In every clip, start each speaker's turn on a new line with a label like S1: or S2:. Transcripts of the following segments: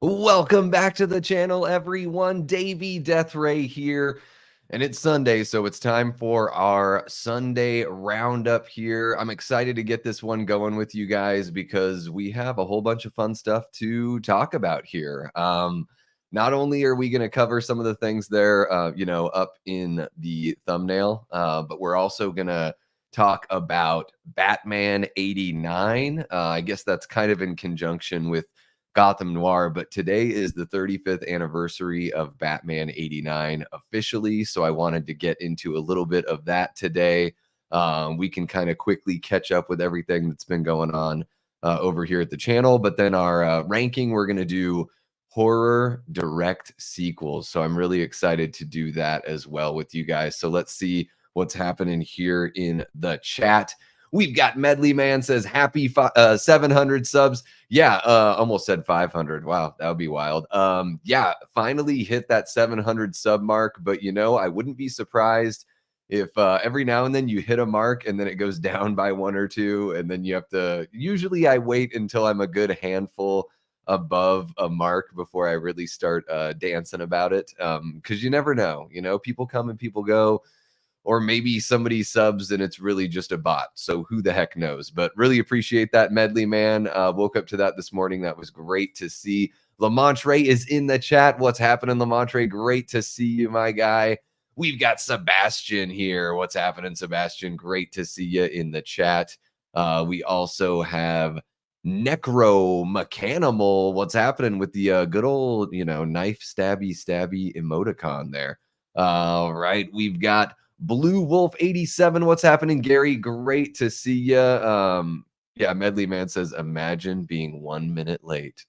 S1: Welcome back to the channel, everyone. Davey Death Ray here, and it's Sunday, so it's time for our Sunday roundup here. I'm excited to get this one going with you guys because we have a whole bunch of fun stuff to talk about here. Not only are we going to cover some of the things there, up in the thumbnail, but we're also going to talk about Batman 89. I guess that's kind of in conjunction with Gotham Noir, but today is the 35th anniversary of Batman 89 officially, so I wanted to get into a little bit of that today. We can kind of quickly catch up with everything that's been going on over here at the channel, but then our ranking, we're going to do horror direct sequels, so I'm really excited to do that as well with you guys. So let's see what's happening here in the chat. We've got Medley Man says happy 700 subs. Yeah, almost said 500. Wow, that would be wild. Yeah, finally hit that 700 sub mark. But I wouldn't be surprised if every now and then you hit a mark and then it goes down by one or two, and then you have to. Usually, I wait until I'm a good handful above a mark before I really start dancing about it. Because you never know. People come and people go. Or maybe somebody subs and it's really just a bot. So who the heck knows? But really appreciate that, Medley Man. Woke up to that this morning. That was great to see. Lamontre is in the chat. What's happening, Lamontre? Great to see you, my guy. We've got Sebastian here. What's happening, Sebastian? Great to see you in the chat. We also have Necro Mechanimal. What's happening with the good old, knife stabby emoticon there? All right. We've got Blue Wolf 87. What's happening, Gary? Great to see you. Yeah, Medley Man says, imagine being 1 minute late.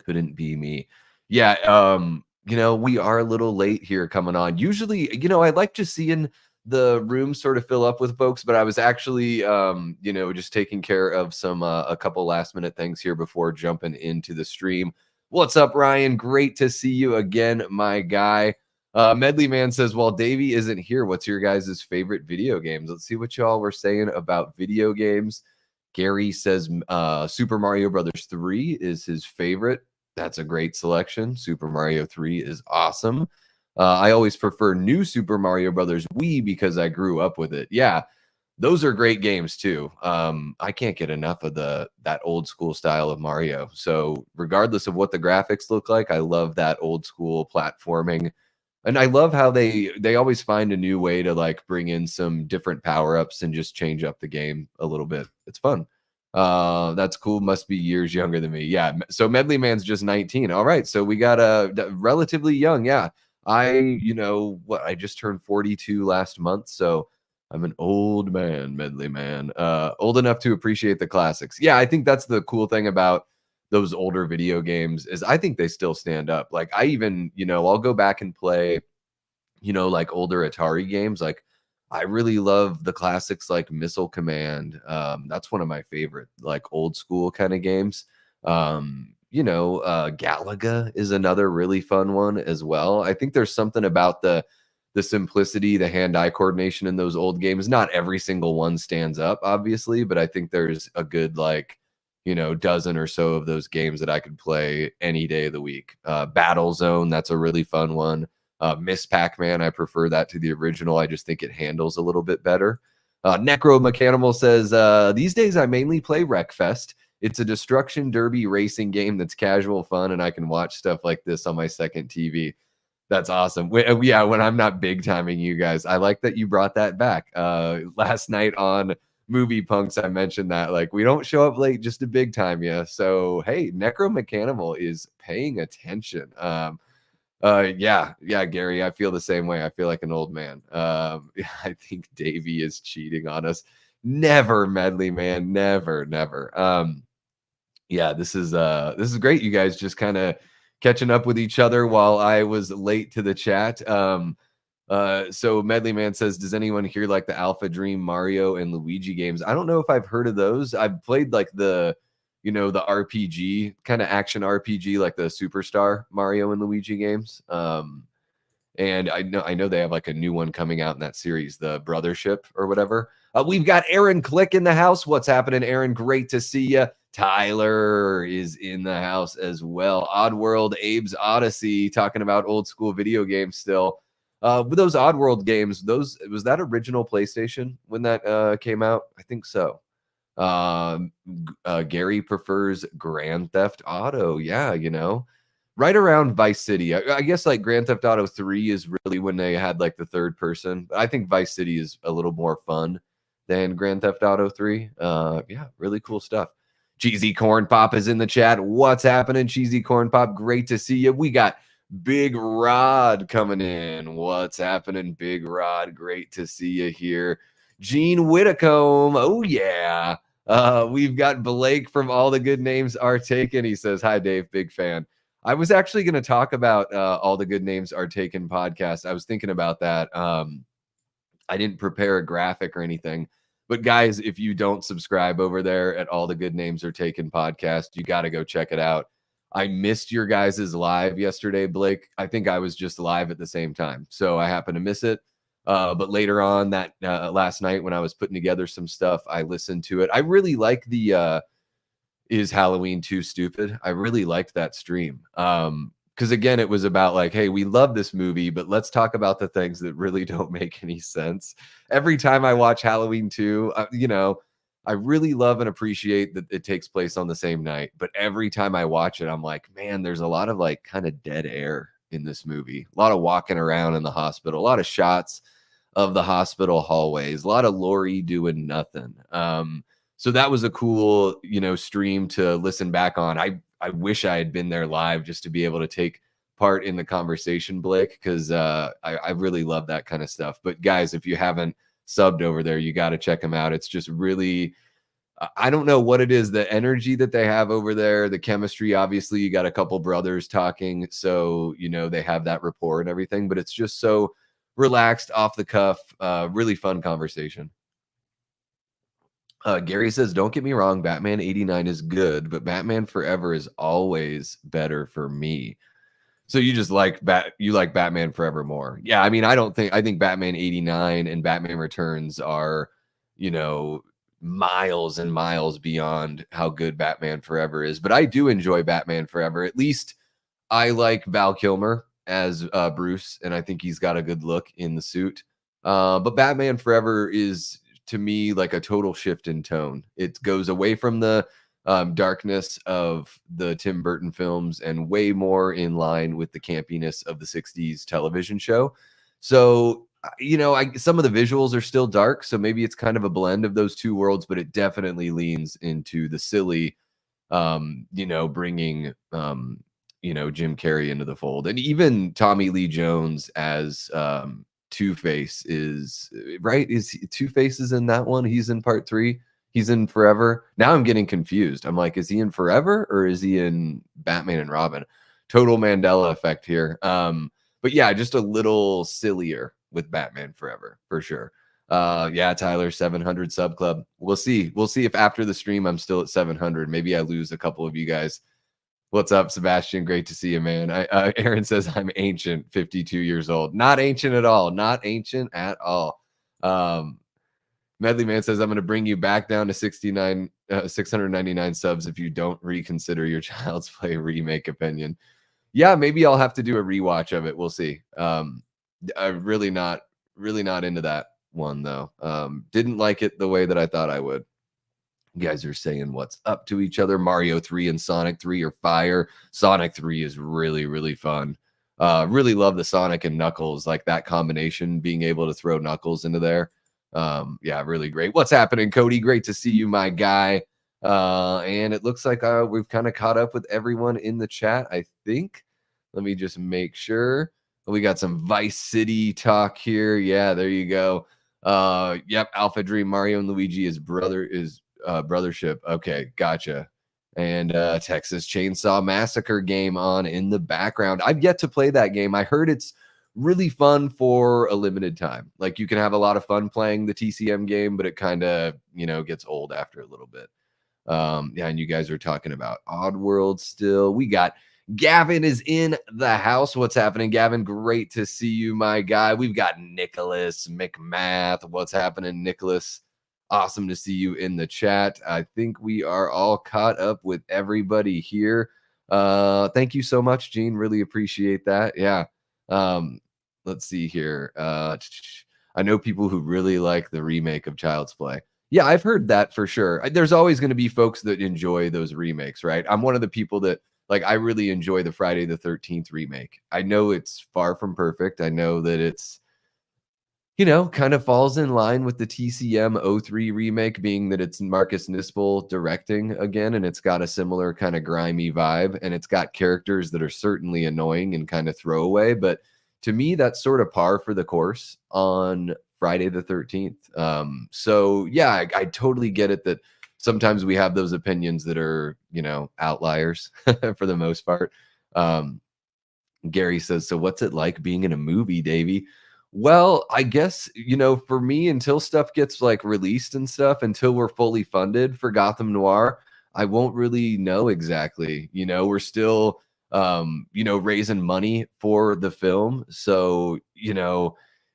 S1: Couldn't be me. Yeah, we are a little late here coming on. Usually, I like just seeing the room sort of fill up with folks, but I was actually, just taking care of some a couple last minute things here before jumping into the stream. What's up, Ryan? Great to see you again, my guy. Medley Man says, while Davey isn't here, what's your guys' favorite video games? Let's see what y'all were saying about video games. Gary says Super Mario Brothers 3 is his favorite. That's a great selection. Super Mario 3 is awesome. I always prefer New Super Mario Brothers Wii because I grew up with it. Yeah, those are great games too. I can't get enough of that old school style of Mario. So regardless of what the graphics look like, I love that old school platforming. And I love how they always find a new way to like bring in some different power-ups and just change up the game a little bit. It's fun. That's cool. Must be years younger than me. Yeah. So Medley Man's just 19. All right. So we got a relatively young. Yeah. I just turned 42 last month. So I'm an old man, Medley Man. Old enough to appreciate the classics. Yeah, I think that's the cool thing about those older video games is I think they still stand up. Like I even, I'll go back and play, like older Atari games. Like I really love the classics like Missile Command. That's one of my favorite, like old school kind of games. Galaga is another really fun one as well. I think there's something about the simplicity, the hand-eye coordination in those old games. Not every single one stands up, obviously, but I think there's a good dozen or so of those games that I could play any day of the week. Battle Zone, that's a really fun one. Miss Pac-Man, I prefer that to the original. I just think it handles a little bit better. Necro Mechanimal says, these days I mainly play Wreckfest. It's a destruction derby racing game that's casual fun, and I can watch stuff like this on my second TV. That's awesome. Yeah, when I'm not big timing you guys, I like that you brought that back. Last night on Movie Punks, I mentioned that like we don't show up late just to big time you. So hey, Necro Mechanimal is paying attention. Yeah, Gary, I feel the same way. I feel like an old man. I think Davey is cheating on us. Never, Medley Man, never. Yeah, this is great. You guys just kind of catching up with each other while I was late to the chat. So Medley Man says, does anyone here like the Alpha Dream Mario and Luigi games? I don't know if I've heard of those. I've played like the RPG kind of action RPG, like the Superstar Mario and Luigi games. And I know they have like a new one coming out in that series, the Brothership or whatever. We've got Aaron Click in the house. What's happening, Aaron? Great to see you. Tyler is in the house as well. Oddworld, Abe's Odyssey, talking about old school video games still. With those Oddworld games, was that original PlayStation when that came out? I think so. Gary prefers Grand Theft Auto. Yeah, right around Vice City. I guess like Grand Theft Auto 3 is really when they had like the third person. But I think Vice City is a little more fun than Grand Theft Auto 3. Yeah, really cool stuff. Cheesy Corn Pop is in the chat. What's happening, Cheesy Corn Pop? Great to see you. We got Big Rod coming in. What's happening, Big Rod? Great to see you here. Gene Whitacombe. Oh, yeah. We've got Blake from All the Good Names Are Taken. He says, hi, Dave. Big fan. I was actually going to talk about All the Good Names Are Taken podcast. I was thinking about that. I didn't prepare a graphic or anything. But guys, if you don't subscribe over there at All the Good Names Are Taken podcast, you got to go check it out. I missed your guys' live yesterday, Blake. I think I was just live at the same time, so I happened to miss it. But later on that last night when I was putting together some stuff, I listened to it. I really like the Is Halloween Too Stupid? I really liked that stream. Because again, it was about like, hey, we love this movie, but let's talk about the things that really don't make any sense. Every time I watch Halloween 2, I really love and appreciate that it takes place on the same night. But every time I watch it, I'm like, man, there's a lot of like kind of dead air in this movie. A lot of walking around in the hospital, a lot of shots of the hospital hallways, a lot of Lori doing nothing. So that was a cool, stream to listen back on. I wish I had been there live just to be able to take part in the conversation, Blake, because I really love that kind of stuff. But guys, if you haven't subbed over there, you got to check them out. It's just really, I don't know what it is, the energy that they have over there, the chemistry. Obviously, you got a couple brothers talking, so they have that rapport and everything. But it's just so relaxed, off the cuff, really fun conversation. Gary says, don't get me wrong, Batman 89 is good, but Batman Forever is always better for me. So you just like Batman Forever more. Yeah, I mean, I think Batman 89 and Batman Returns are, miles and miles beyond how good Batman Forever is. But I do enjoy Batman Forever. At least I like Val Kilmer as Bruce, and I think he's got a good look in the suit. But Batman Forever is, to me, like a total shift in tone. It goes away from the darkness of the Tim Burton films and way more in line with the campiness of the 60s television show. So, some of the visuals are still dark, so maybe it's kind of a blend of those two worlds, but it definitely leans into the silly, bringing, Jim Carrey into the fold. And even Tommy Lee Jones as Two-Face is right. Is Two-Face is in that one? He's in part 3. He's in Forever. Now I'm getting confused. I'm like, is he in Forever or is he in Batman and Robin? Total Mandela effect here. But yeah, just a little sillier with Batman Forever for sure. Yeah, Tyler, 700 sub club. We'll see. We'll see if after the stream I'm still at 700. Maybe I lose a couple of you guys. What's up, Sebastian? Great to see you, man. Aaron says I'm ancient, 52 years old. Not ancient at all. Not ancient at all. Medley Man says I'm going to bring you back down to 699 subs if you don't reconsider your Child's Play remake opinion. Yeah, maybe I'll have to do a rewatch of it. We'll see. I'm really not into that one though. Didn't like it the way that I thought I would. You guys are saying what's up to each other. Mario 3 and Sonic 3 are fire. Sonic 3 is really, really fun. Really love the Sonic and Knuckles, like that combination, being able to throw Knuckles into there. Yeah, really great. What's happening, Cody? Great to see you, my guy. And it looks like we've kind of caught up with everyone in the chat, I think. Let me just make sure. We got some Vice City talk here. Yeah, there you go. Yep, Alpha Dream, Mario and Luigi is brothership. Okay, gotcha. And Texas Chainsaw Massacre game on in the background. I've yet to play that game. I heard it's really fun for a limited time. Like you can have a lot of fun playing the TCM game, but it kind of, gets old after a little bit. Yeah, and you guys are talking about Oddworld still. We got Gavin is in the house. What's happening, Gavin? Great to see you, my guy. We've got Nicholas McMath. What's happening, Nicholas? Awesome to see you in the chat. I think we are all caught up with everybody here. Thank you so much, Gene. Really appreciate that. Yeah. Um, let's see here. I know people who really like the remake of Child's Play. Yeah, I've heard that for sure. There's always going to be folks that enjoy those remakes, right? I'm one of the people that like I really enjoy the Friday the 13th remake. I know it's far from perfect. I know that it's kind of falls in line with the TCM '03 remake, being that it's Marcus Nispel directing again, and it's got a similar kind of grimy vibe, and it's got characters that are certainly annoying and kind of throwaway. But to me, that's sort of par for the course on Friday the 13th. So yeah, I totally get it that sometimes we have those opinions that are, outliers for the most part. Um, Gary says, so what's it like being in a movie, Davey? Well, I guess, for me, until stuff gets like released and stuff, until we're fully funded for Gotham Noir, I won't really know exactly. We're still, raising money for the film. So,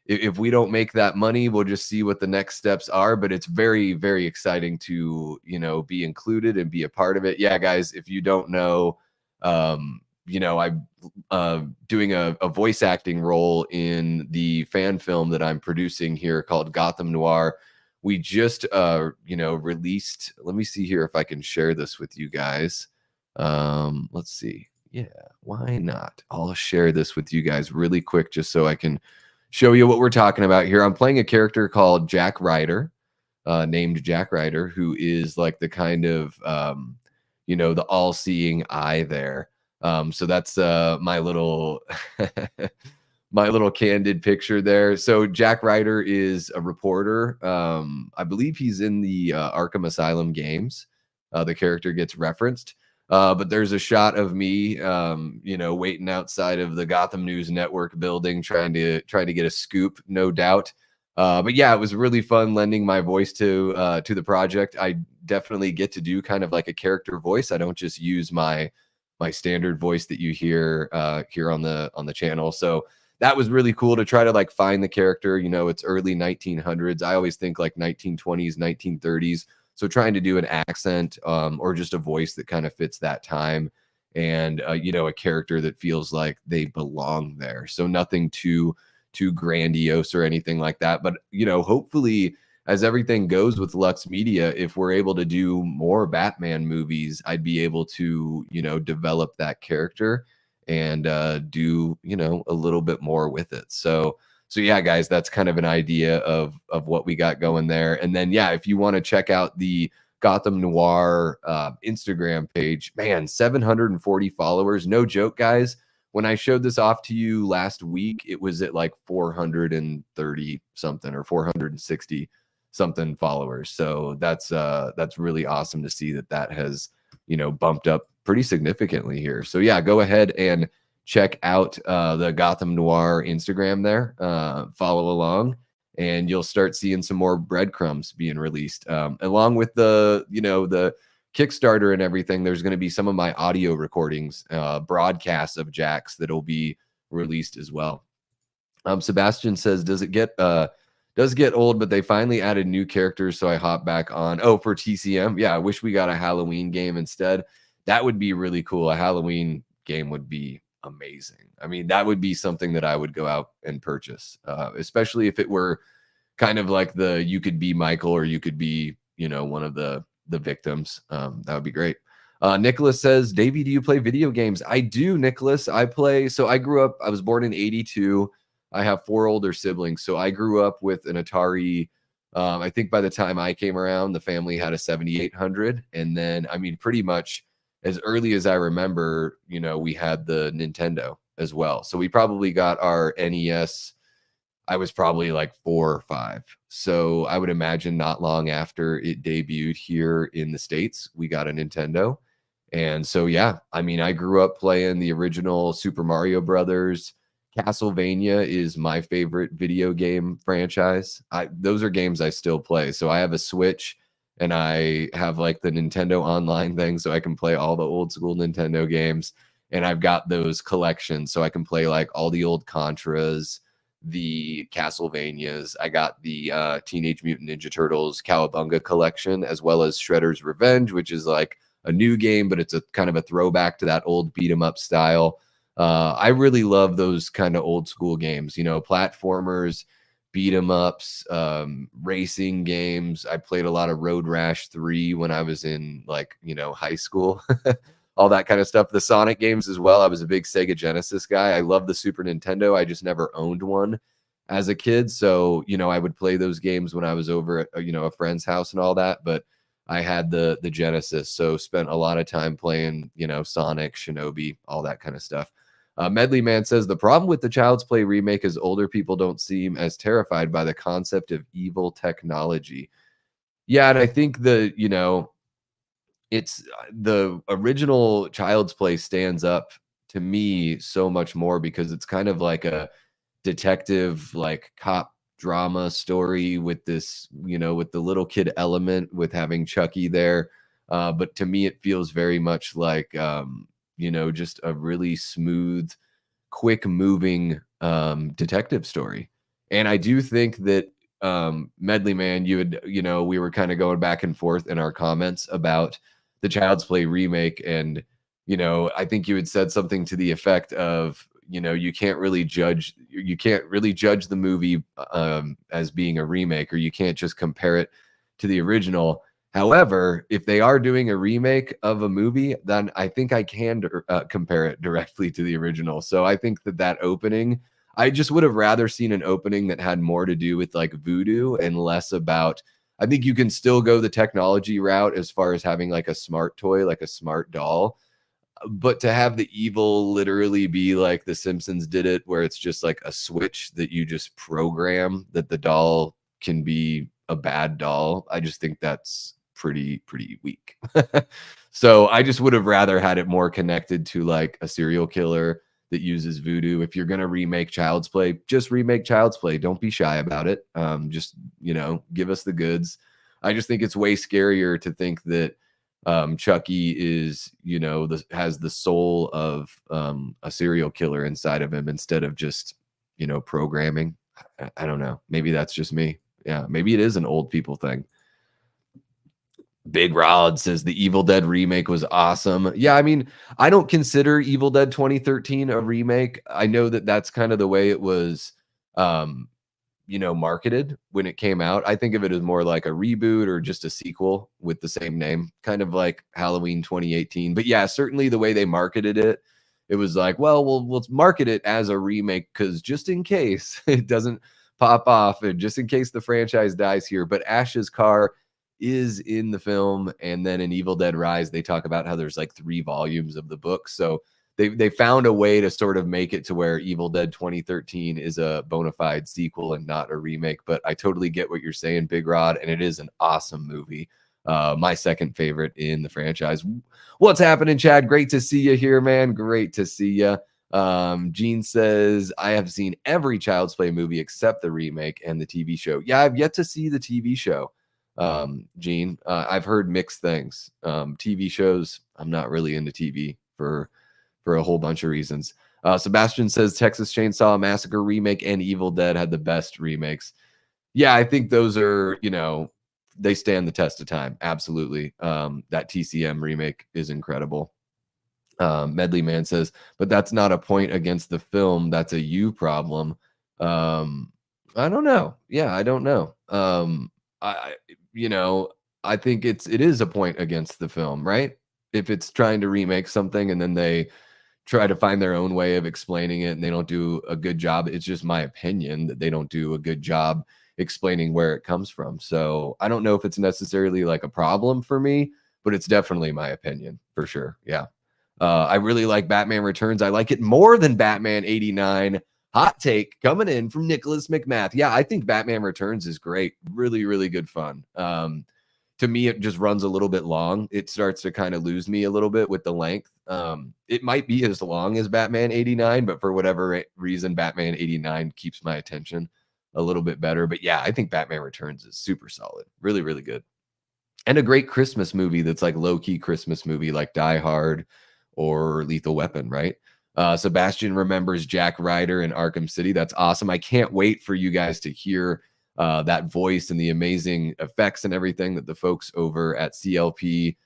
S1: if we don't make that money, we'll just see what the next steps are. But it's very, very exciting to, be included and be a part of it. Yeah, guys, if you don't know, I'm doing a voice acting role in the fan film that I'm producing here called Gotham Noir. We just, released. Let me see here if I can share this with you guys. Let's see. Yeah, why not? I'll share this with you guys really quick just so I can show you what we're talking about here. I'm playing a character called Jack Ryder, named Jack Ryder, who is like the kind of, the all-seeing eye there. So that's my little my little candid picture there. So Jack Ryder is a reporter. I believe he's in the Arkham Asylum games. The character gets referenced. But there's a shot of me, waiting outside of the Gotham News Network building, trying to get a scoop, no doubt. But yeah, it was really fun lending my voice to the project. I definitely get to do kind of like a character voice. I don't just use my standard voice that you hear here on the channel. So that was really cool to try to like find the character. It's early 1900s. I always think like 1920s, 1930s. So trying to do an accent or just a voice that kind of fits that time, and a character that feels like they belong there. So nothing too grandiose or anything like that. But hopefully, as everything goes with Lux Media, if we're able to do more Batman movies, I'd be able to, develop that character and do, a little bit more with it. So yeah, guys, that's kind of an idea of what we got going there. And then, yeah, if you want to check out the Gotham Noir Instagram page, man, 740 followers. No joke, guys. When I showed this off to you last week, it was at like 430 something or 460 something followers. So that's really awesome to see that has, bumped up pretty significantly here. So yeah, go ahead and check out the Gotham Noir Instagram there. Follow along, and you'll start seeing some more breadcrumbs being released. Along with the Kickstarter and everything, there's going to be some of my audio recordings, broadcasts of Jax that'll be released as well. Sebastian says, does get old, but they finally added new characters, so I hop back on. Oh, for TCM? Yeah, I wish we got a Halloween game instead. That would be really cool. A Halloween game would be amazing. I mean, that would be something that I would go out and purchase, especially if it were kind of like you could be Michael, or you could be, one of the victims. That would be great. Nicholas says, Davey, do you play video games? I do, Nicholas. I play. So I was born in 82. I have 4 older siblings. So I grew up with an Atari. I think by the time I came around, the family had a 7800. And then, I mean, pretty much as early as I remember, we had the Nintendo as well. So we probably got our NES. I was probably like 4 or 5. So I would imagine not long after it debuted here in the States, we got a Nintendo. And so, yeah, I mean, I grew up playing the original Super Mario Brothers. Castlevania is my favorite video game franchise. Those are games I still play. So I have a Switch, and I have like the Nintendo Online thing, so I can play all the old school Nintendo games. And I've got those collections, so I can play like all the old Contras, the Castlevanias. I got the Teenage Mutant Ninja Turtles Cowabunga collection, as well as Shredder's Revenge, which is like a new game, but it's a kind of a throwback to that old beat 'em up style. I really love those kind of old school games, you know, platformers, beat 'em ups, racing games. I played a lot of Road Rash 3 when I was in, like, you know, high school. All that kind of stuff. The Sonic games as well. I was a big Sega Genesis guy. I love the Super Nintendo. I just never owned one as a kid. So, you know, I would play those games when I was over at, you know, a friend's house and all that, but I had the Genesis, so spent a lot of time playing, you know, Sonic, Shinobi, all that kind of stuff. Medley Man says the problem with the Child's Play remake is older people don't seem as terrified by the concept of evil technology. Yeah, and I think you know, it's the original Child's Play stands up to me so much more because it's kind of like a detective, like cop drama story with this, you know, with the little kid element with having Chucky there. But to me, it feels very much like, you know, just a really smooth, quick moving detective story. And I do think that Medley Man, you know, we were kind of going back and forth in our comments about the Child's Play remake. And, you know, I think you had said something to the effect of, you know, you can't really judge the movie as being a remake, or you can't just compare it to the original. However, if they are doing a remake of a movie, then I think I can compare it directly to the original. So I think that opening, I just would have rather seen an opening that had more to do with like voodoo and less about. I think you can still go the technology route as far as having like a smart toy, like a smart doll, but to have the evil literally be like The Simpsons did it, where it's just like a switch that you just program that the doll can be a bad doll, I just think that's pretty weak. So I just would have rather had it more connected to like a serial killer that uses voodoo. If you're going to remake Child's Play, just remake Child's Play. Don't be shy about it. Just, you know, give us the goods. I just think it's way scarier to think that Chucky is, you know, has the soul of a serial killer inside of him instead of just, you know, programming. I don't know. Maybe that's just me. Yeah, maybe it is an old people thing. Big Rod says the Evil Dead remake was awesome. Yeah, I mean, I don't consider Evil Dead 2013 a remake. I know that that's kind of the way it was, um, you know, marketed when it came out. I think of it as more like a reboot or just a sequel with the same name, kind of like Halloween 2018. But yeah, certainly the way they marketed it, it was like, well, we'll market it as a remake because just in case it doesn't pop off and just in case the franchise dies here. But Ash's car is in the film, and then in Evil Dead Rise, they talk about how there's like 3 volumes of the book. So they found a way to sort of make it to where Evil Dead 2013 is a bona fide sequel and not a remake. But I totally get what you're saying, Big Rod, and it is an awesome movie. My second favorite in the franchise. What's happening, Chad? Great to see you here, man. Great to see you. Gene says, I have seen every Child's Play movie except the remake and the TV show. Yeah, I've yet to see the TV show. Gene, I've heard mixed things. TV shows, I'm not really into TV for a whole bunch of reasons. Sebastian says Texas Chainsaw Massacre remake and Evil Dead had the best remakes. Yeah, I think those are, you know, they stand the test of time. Absolutely. That TCM remake is incredible. Medley Man says, but that's not a point against the film. That's a you problem. I don't know. Yeah, I don't know. I you know, I think it is a point against the film, right? If it's trying to remake something and then they try to find their own way of explaining it and they don't do a good job. It's just my opinion that they don't do a good job explaining where it comes from. So I don't know if it's necessarily like a problem for me, but it's definitely my opinion for sure. Yeah. I really like Batman Returns. I like it more than Batman 89. Hot take coming in from Nicholas McMath. Yeah, I think Batman Returns is great. Really, really good fun. To me, it just runs a little bit long. It starts to kind of lose me a little bit with the length. It might be as long as Batman 89, but for whatever reason, Batman 89 keeps my attention a little bit better. But yeah, I think Batman Returns is super solid. Really, really good. And a great Christmas movie that's like low-key Christmas movie like Die Hard or Lethal Weapon, right? Sebastian remembers Jack Ryder in Arkham City. That's awesome. I can't wait for you guys to hear that voice and the amazing effects and everything that the folks over at CLP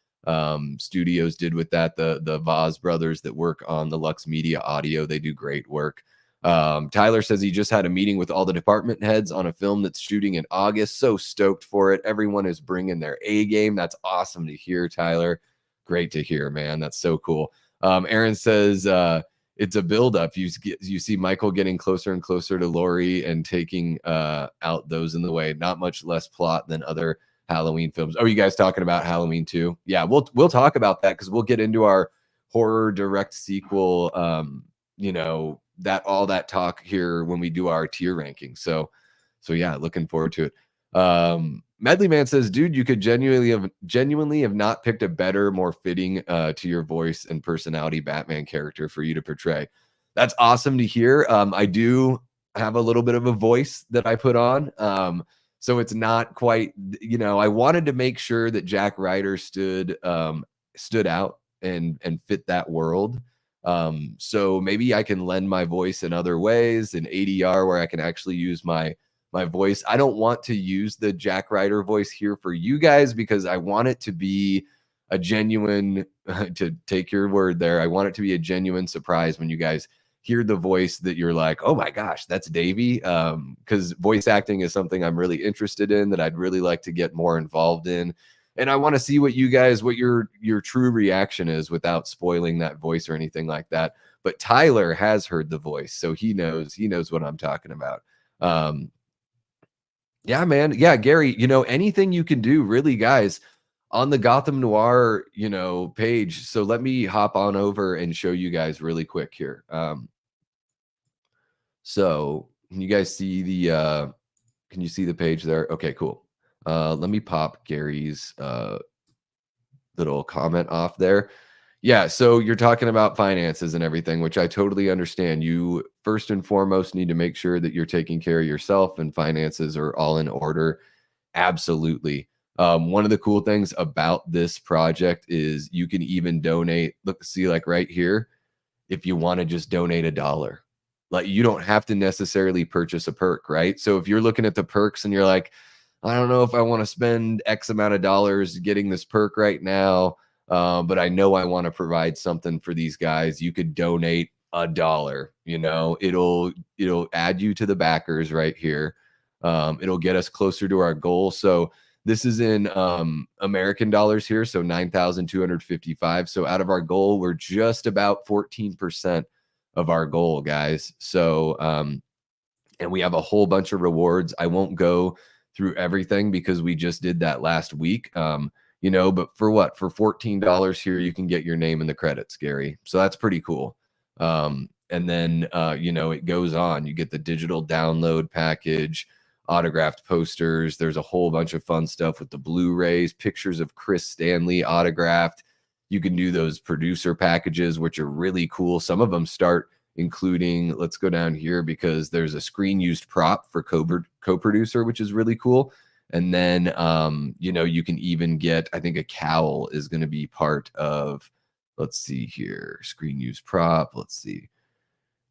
S1: Studios did with that. The Voz brothers that work on the Lux Media audio, they do great work. Tyler says he just had a meeting with all the department heads on a film that's shooting in August. So stoked for it. Everyone is bringing their A game. That's awesome to hear, Tyler. Great to hear, man. That's so cool. Aaron says it's a buildup. You see Michael getting closer and closer to Laurie and taking out those in the way. Not much less plot than other Halloween films. Oh, you guys talking about Halloween too? Yeah, we'll talk about that because we'll get into our horror direct sequel. That all that talk here when we do our tier ranking. So yeah, looking forward to it. Medley Man says, dude, you could genuinely have not picked a better, more fitting to your voice and personality Batman character for you to portray. That's awesome to hear. I do have a little bit of a voice that I put on. So it's not quite, I wanted to make sure that Jack Ryder stood out and fit that world. So maybe I can lend my voice in other ways, in ADR where I can actually use my voice. I don't want to use the Jack Ryder voice here for you guys because I want it to be a genuine, to take your word there, I want it to be a genuine surprise when you guys hear the voice that you're like, oh my gosh, that's Davey. Because voice acting is something I'm really interested in, that I'd really like to get more involved in. And I want to see what your true reaction is without spoiling that voice or anything like that. But Tyler has heard the voice, so he knows what I'm talking about. Yeah, man. Yeah, Gary, anything you can do, really, guys, on the Gotham Noir, page. So let me hop on over and show you guys really quick here. So can you guys see can you see the page there? Okay, cool. Let me pop Gary's little comment off there. Yeah, so you're talking about finances and everything, which I totally understand. You first and foremost need to make sure that you're taking care of yourself and finances are all in order. Absolutely. One of the cool things about this project is you can even donate. Look, see, like right here, if you want to just donate $1. Like, you don't have to necessarily purchase a perk, right? So if you're looking at the perks and you're like, I don't know if I want to spend X amount of dollars getting this perk right now, but I know I want to provide something for these guys, you could donate $1. It'll add you to the backers right here. It'll get us closer to our goal. So this is in American dollars here, so 9,255. So out of our goal, we're just about 14% of our goal, guys. So and we have a whole bunch of rewards. I won't go through everything because we just did that last week. But for what? For $14 here, you can get your name in the credits, Gary. So that's pretty cool. And then it goes on. You get the digital download package, autographed posters. There's a whole bunch of fun stuff with the Blu-rays, pictures of Chris Stanley autographed. You can do those producer packages, which are really cool. Some of them start including, let's go down here because there's a screen used prop for co-producer, which is really cool. And then, you can even get, I think a cowl is going to be part of, let's see here, screen used prop. Let's see.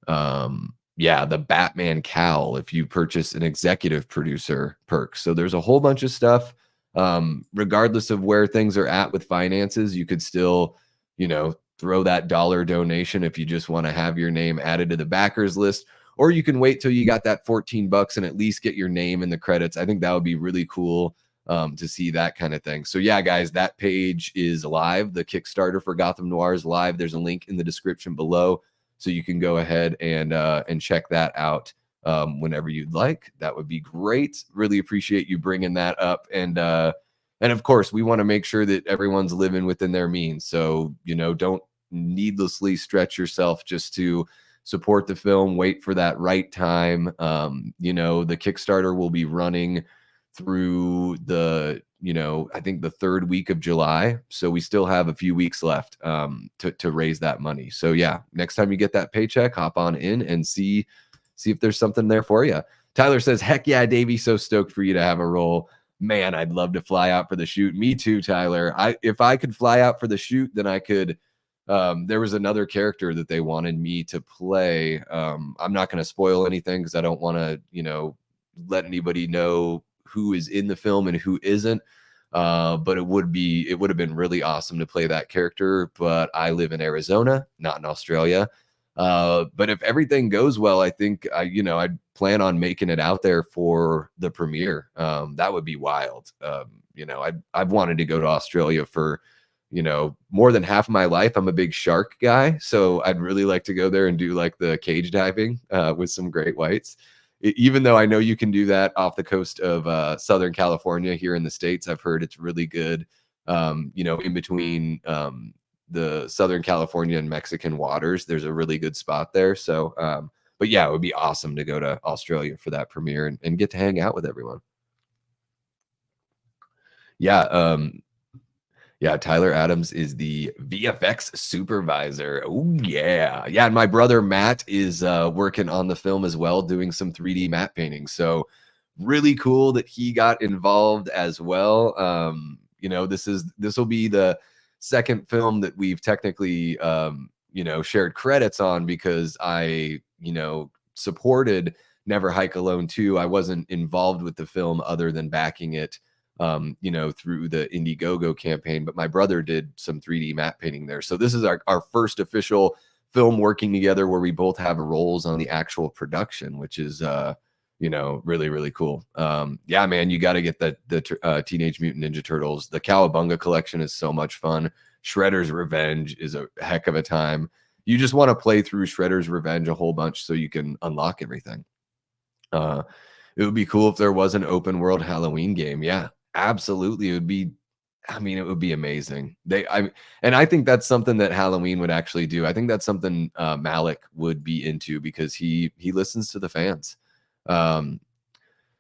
S1: The Batman cowl if you purchase an executive producer perk. So there's a whole bunch of stuff. Regardless of where things are at with finances, you could still, throw that $1 donation if you just want to have your name added to the backers list, or you can wait till you got that $14 and at least get your name in the credits. I think that would be really cool to see that kind of thing. So yeah, guys, that page is live. The Kickstarter for Gotham Noir is live. There's a link in the description below, so you can go ahead and check that out whenever you'd like. That would be great. Really appreciate you bringing that up. And of course, we want to make sure that everyone's living within their means. So, don't needlessly stretch yourself just to support the film. Wait for that right time. The Kickstarter will be running through I think the third week of July. So we still have a few weeks left to raise that money. So yeah, next time you get that paycheck, hop on in and see if there's something there for you. Tyler says, heck yeah, Davey, so stoked for you to have a role. Man, I'd love to fly out for the shoot. Me too, Tyler. If I could fly out for the shoot, then I could There was another character that they wanted me to play. I'm not going to spoil anything because I don't want to, let anybody know who is in the film and who isn't. But it would have been really awesome to play that character. But I live in Arizona, not in Australia. But if everything goes well, I think I'd plan on making it out there for the premiere. That would be wild. I've wanted to go to Australia for more than half of my life. I'm a big shark guy, so I'd really like to go there and do like the cage diving with some great whites. Even though I know you can do that off the coast of Southern California here in the States, I've heard it's really good. In between the Southern California and Mexican waters, there's a really good spot there. So, but yeah, it would be awesome to go to Australia for that premiere and get to hang out with everyone. Yeah, yeah, Tyler Adams is the VFX supervisor. Oh yeah. Yeah, and my brother Matt is working on the film as well, doing some 3D matte painting. So really cool that he got involved as well. This will be the second film that we've technically shared credits on because I, supported Never Hike Alone 2. I wasn't involved with the film other than backing it through the Indiegogo campaign, but my brother did some 3D matte painting there. So this is our first official film working together where we both have roles on the actual production, which is, really, really cool. Yeah, man, you got to get the Teenage Mutant Ninja Turtles. The Cowabunga collection is so much fun. Shredder's Revenge is a heck of a time. You just want to play through Shredder's Revenge a whole bunch so you can unlock everything. Uh, it would be cool if there was an open world Halloween game. Yeah, absolutely. It would be, I mean, it would be amazing. And I think that's something that Halloween would actually do. I think that's something Malik would be into because he listens to the fans. Um,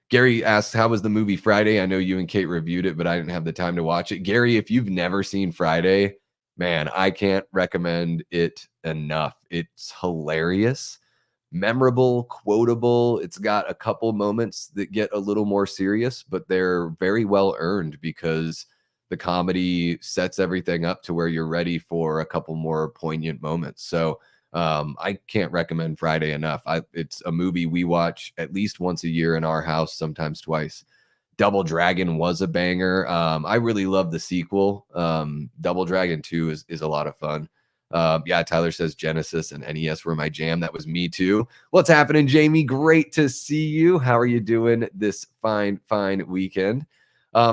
S1: Gary asks, how was the movie Friday? I know you and Kate reviewed it, but I didn't have the time to watch it. Gary, if you've never seen Friday, man, I can't recommend it enough. It's hilarious, memorable, quotable. It's got a couple moments that get a little more serious, but they're very well earned because the comedy sets everything up to where you're ready for a couple more poignant moments. So I can't recommend Friday enough. It's a movie we watch at least once a year in our house, sometimes twice. Double Dragon was a banger. I really love the sequel. Double Dragon 2 is a lot of fun. Yeah, Tyler says Genesis and NES were my jam. That was me too. What's happening, Jamie? Great to see you. How are you doing this fine weekend?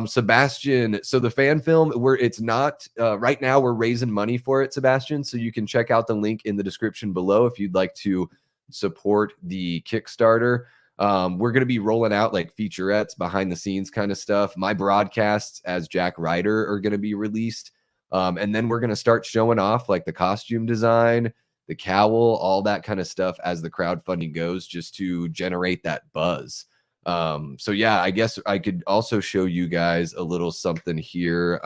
S1: Sebastian, so the fan film, where it's not right now, we're raising money for it, Sebastian. So you can check out the link in the description below if you'd like to support the Kickstarter. We're going to be rolling out like featurettes, behind the scenes kind of stuff. My broadcasts as Jack Ryder are going to be released. And then we're going to start showing off like the costume design, the cowl, all that kind of stuff as the crowdfunding goes, just to generate that buzz. So yeah, I guess I could also show you guys a little something here.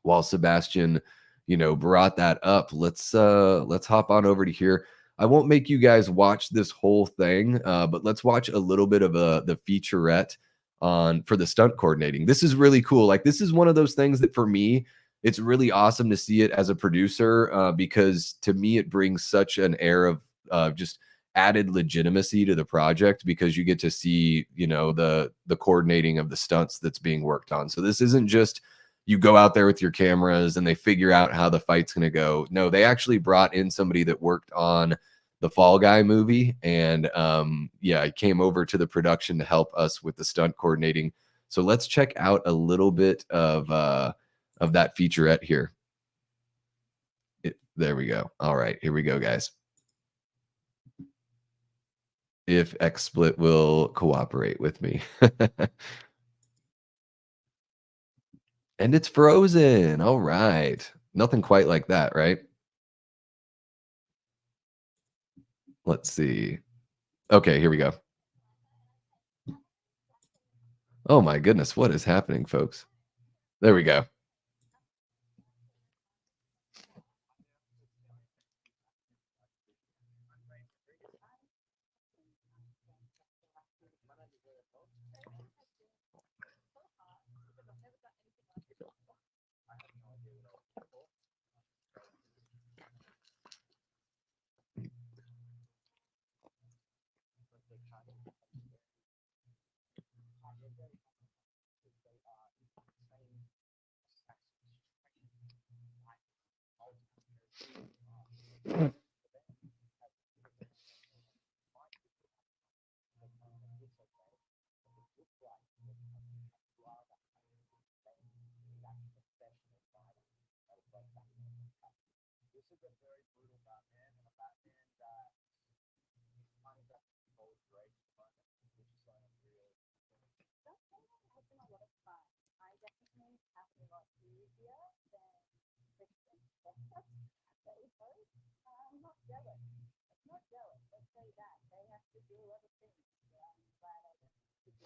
S1: While Sebastian, brought that up, let's hop on over to here. I won't make you guys watch this whole thing, but let's watch a little bit of the featurette on for the stunt coordinating. This is really cool. Like this is one of those things that for me, it's really awesome to see it as a producer because to me it brings such an air of just added legitimacy to the project because you get to see the coordinating of the stunts that's being worked on. So this isn't just you go out there with your cameras and they figure out how the fight's going to go. No, they actually brought in somebody that worked on the Fall Guy movie and yeah, it came over to the production to help us with the stunt coordinating. So let's check out a little bit of that featurette here. There we go. All right, here we go, guys. If XSplit will cooperate with me. And it's frozen. All right. Nothing quite like that, right? Let's see. Okay, here we go. Oh my goodness, what is happening, folks? There we go.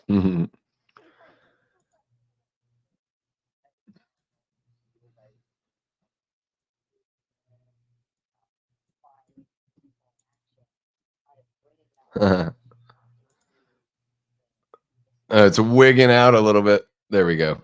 S1: Mhm. It's wigging out a little bit. There we go.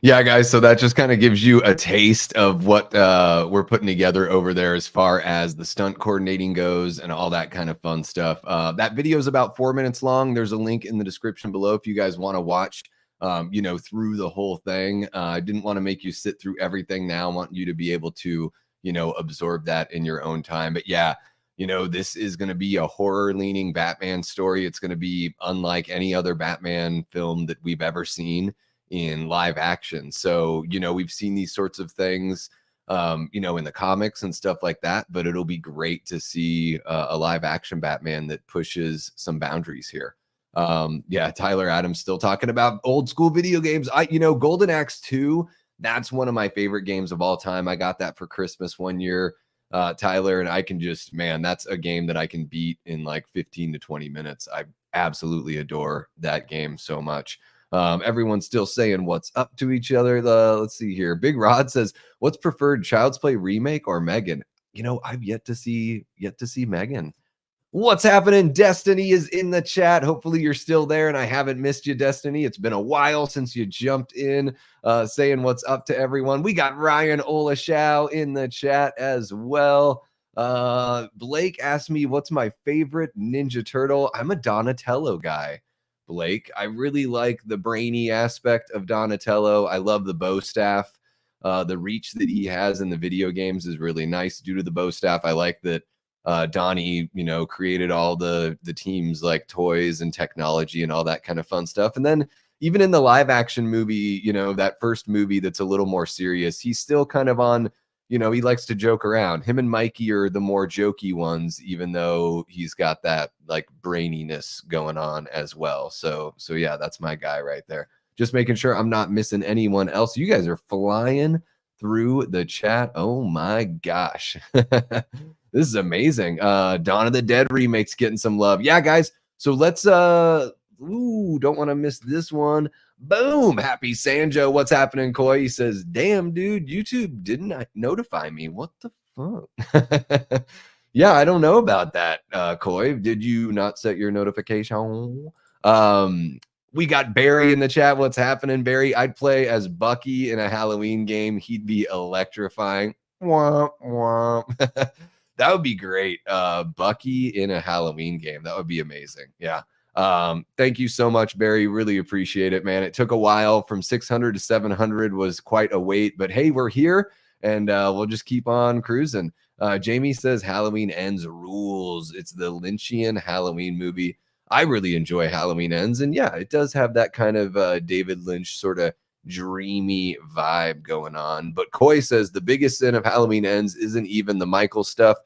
S1: Yeah, guys, so that just kind of gives you a taste of what we're putting together over there as far as the stunt coordinating goes and all that kind of fun stuff. That video is about 4 minutes long. There's a link in the description below if you guys want to watch, through the whole thing. I didn't want to make you sit through everything now. I want you to be able to, absorb that in your own time. But yeah, this is going to be a horror leaning Batman story. It's going to be unlike any other Batman film that we've ever seen in live action. So, we've seen these sorts of things, in the comics and stuff like that, but it'll be great to see a live action Batman that pushes some boundaries here. Yeah, Tyler Adams still talking about old school video games. Golden Axe 2, that's one of my favorite games of all time. I got that for Christmas one year, Tyler, and I can just, man, that's a game that I can beat in like 15 to 20 minutes. I absolutely adore that game so much. Everyone's still saying what's up to each other. Let's see here. Big Rod says, "What's preferred, Child's Play remake or Megan?" I've yet to see Megan. What's happening? Destiny is in the chat. Hopefully you're still there and I haven't missed you, Destiny. It's been a while since you jumped in, saying what's up to everyone. We got Ryan Olashow in the chat as well. Blake asked me what's my favorite Ninja Turtle. I'm a Donatello guy, Blake. I really like the brainy aspect of Donatello. I love the bow staff. The reach that he has in the video games is really nice due to the bow staff. I like that Donnie, created all the teams like toys and technology and all that kind of fun stuff. And then even in the live action movie, that first movie that's a little more serious, he's still kind of on, he likes to joke around. Him and Mikey are the more jokey ones, even though he's got that like braininess going on as well. So yeah, that's my guy right there. Just making sure I'm not missing anyone else. You guys are flying through the chat. Oh my gosh. This is amazing. Dawn of the Dead remake's getting some love. Yeah, guys. So let's don't want to miss this one. Boom. Happy Sanjo. What's happening, Koi? He says, "Damn, dude, YouTube didn't notify me. What the fuck?" Yeah, I don't know about that, Koi. Did you not set your notification? We got Barry in the chat. What's happening, Barry? I'd play as Bucky in a Halloween game. He'd be electrifying. Womp, womp. That would be great. Bucky in a Halloween game. That would be amazing. Yeah. Thank you so much, Barry. Really appreciate it, man. It took a while. From 600 to 700 was quite a wait, but hey, we're here and we'll just keep on cruising. Jamie says Halloween Ends rules. It's the Lynchian Halloween movie. I really enjoy Halloween Ends, and yeah, it does have that kind of David Lynch sort of dreamy vibe going on. But Coy says the biggest sin of Halloween Ends isn't even the Michael stuff,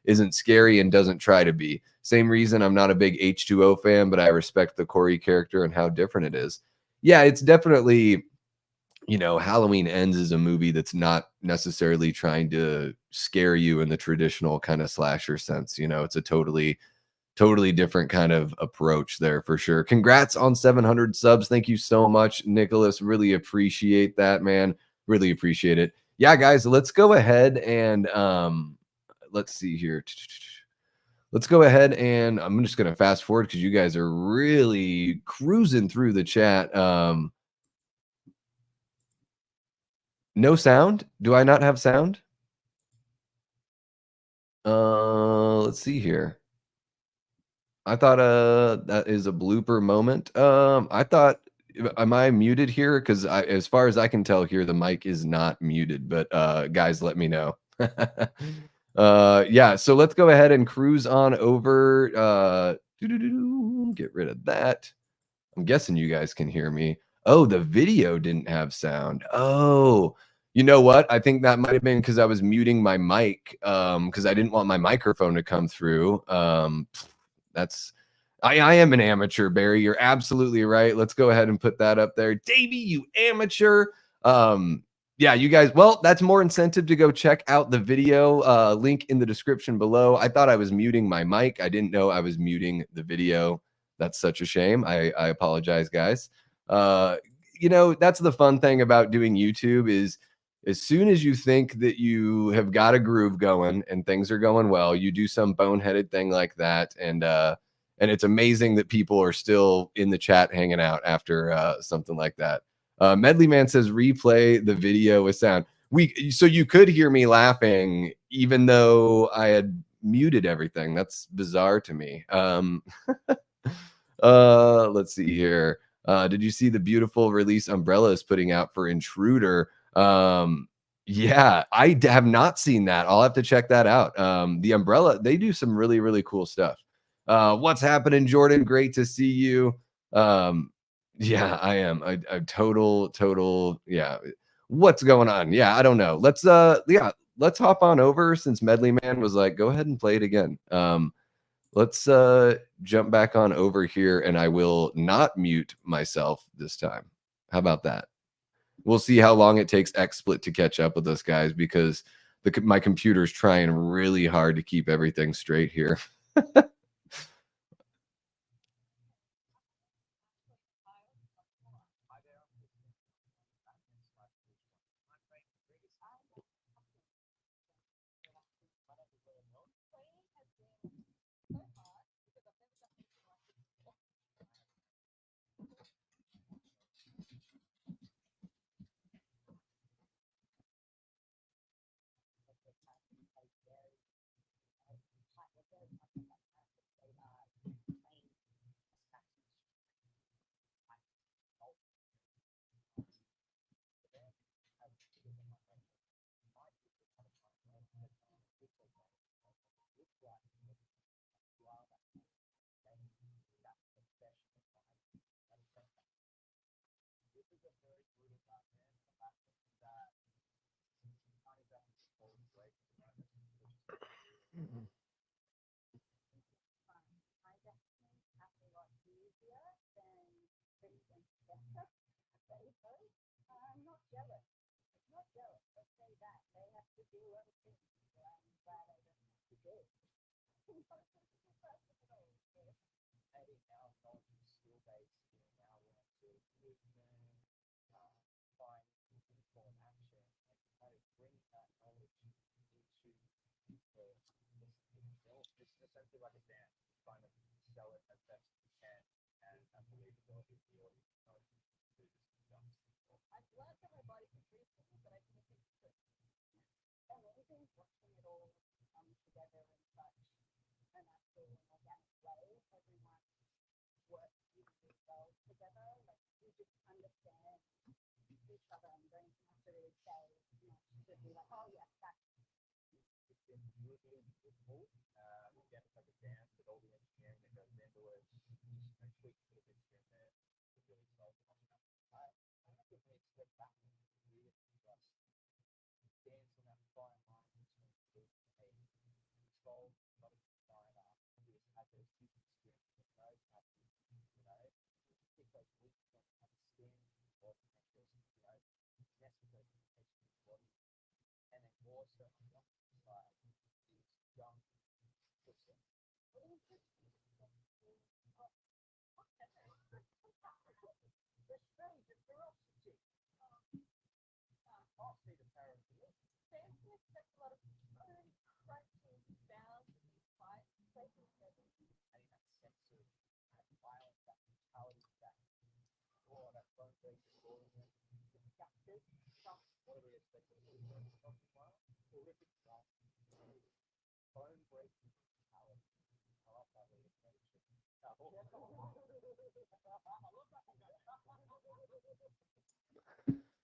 S1: isn't scary, and doesn't try to be. Same reason I'm not a big H2O fan, but I respect the Corey character and how different it is. Yeah, it's definitely, Halloween Ends is a movie that's not necessarily trying to scare you in the traditional kind of slasher sense. It's a totally different kind of approach there for sure. Congrats on 700 subs. Thank you so much, Nicholas. Really appreciate that, man. Really appreciate it. Yeah, guys, let's go ahead and let's see here. Let's go ahead and I'm just going to fast forward because you guys are really cruising through the chat. No sound? Do I not have sound? Let's see here. I thought that is a blooper moment. I thought am I muted here? Because as far as I can tell here, the mic is not muted, but guys, let me know. Yeah, so let's go ahead and cruise on over. Get rid of that. I'm guessing you guys can hear me. Oh, the video didn't have sound. Oh, you know what? I think that might have been because I was muting my mic because I didn't want my microphone to come through. That's I am an amateur, Barry. You're absolutely right. Let's go ahead and put that up there. Davey, you amateur. Yeah, you guys, well, that's more incentive to go check out the video. Link in the description below. I thought I was muting my mic. I didn't know I was muting the video. That's such a shame. I apologize, guys. That's the fun thing about doing YouTube is as soon as you think that you have got a groove going and things are going well, you do some boneheaded thing like that, and it's amazing that people are still in the chat hanging out after something like that. Medley Man says replay the video with sound. So you could hear me laughing even though I had muted everything. That's bizarre to me. Let's see here. Did you see the beautiful release Umbrella is putting out for Intruder? Yeah, I have not seen that. I'll have to check that out. The Umbrella, they do some really, really cool stuff. What's happening, Jordan? Great to see you. Yeah, I am a total. Yeah. What's going on? Yeah, I don't know. Let's hop on over since Medley Man was like, go ahead and play it again. Let's jump back on over here and I will not mute myself this time. How about that? We'll see how long it takes XSplit to catch up with us, guys, because my computer's trying really hard to keep everything straight here.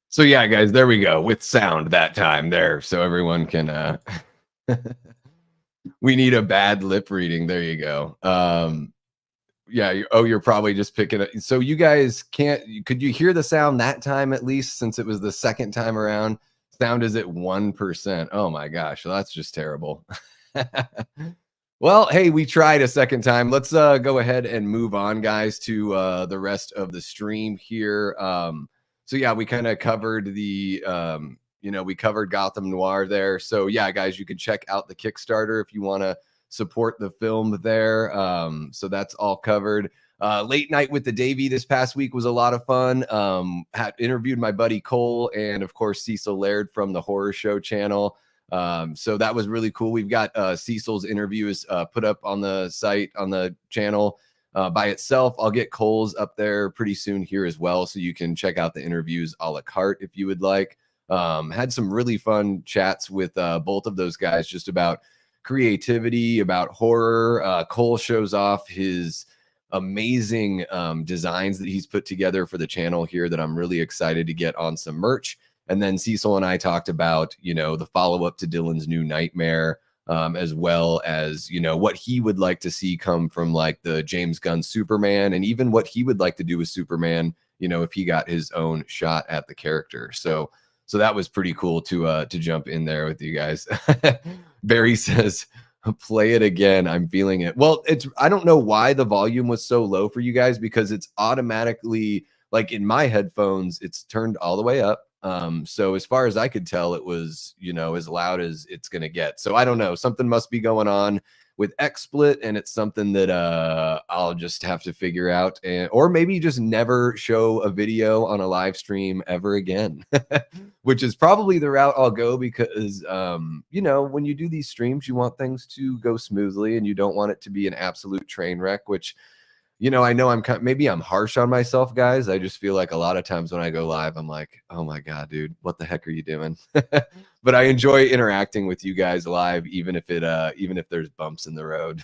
S1: So yeah, guys, there we go with sound that time there, so everyone can. We need a bad lip reading. There you go. Yeah. You're probably just picking it. So you guys can't. Could you hear the sound that time at least, since it was the second time around? Sound is at 1%. Oh my gosh, well, that's just terrible. Well, hey, we tried a second time. Let's go ahead and move on, guys, to the rest of the stream here. So yeah, we kind of covered we covered Gotham Noir there. So yeah, guys, you can check out the Kickstarter if you want to support the film there. So that's all covered. Late Night with the Davey this past week was a lot of fun. Had interviewed my buddy Cole and of course Cecil Laird from the Horror Show channel. So that was really cool. We've got Cecil's interview is put up on the site, on the channel by itself. I'll get Cole's up there pretty soon here as well, so you can check out the interviews a la carte if you would like. Had some really fun chats with both of those guys just about creativity, about horror. Cole shows off his amazing designs that he's put together for the channel here that I'm really excited to get on some merch. And then Cecil and I talked about, the follow-up to Dylan's New Nightmare, as well as, what he would like to see come from like the James Gunn Superman, and even what he would like to do with Superman, if he got his own shot at the character. So that was pretty cool to jump in there with you guys. Barry says, play it again. I'm feeling it. Well, I don't know why the volume was so low for you guys, because it's automatically, like in my headphones, it's turned all the way up. So as far as I could tell, it was, as loud as it's going to get. So I don't know, something must be going on with XSplit, and it's something that I'll just have to figure out, or maybe just never show a video on a live stream ever again, which is probably the route I'll go, because when you do these streams, you want things to go smoothly and you don't want it to be an absolute train wreck, which I know maybe I'm harsh on myself, guys. I just feel like a lot of times when I go live, I'm like, oh my God, dude, what the heck are you doing? But I enjoy interacting with you guys live, even if there's bumps in the road.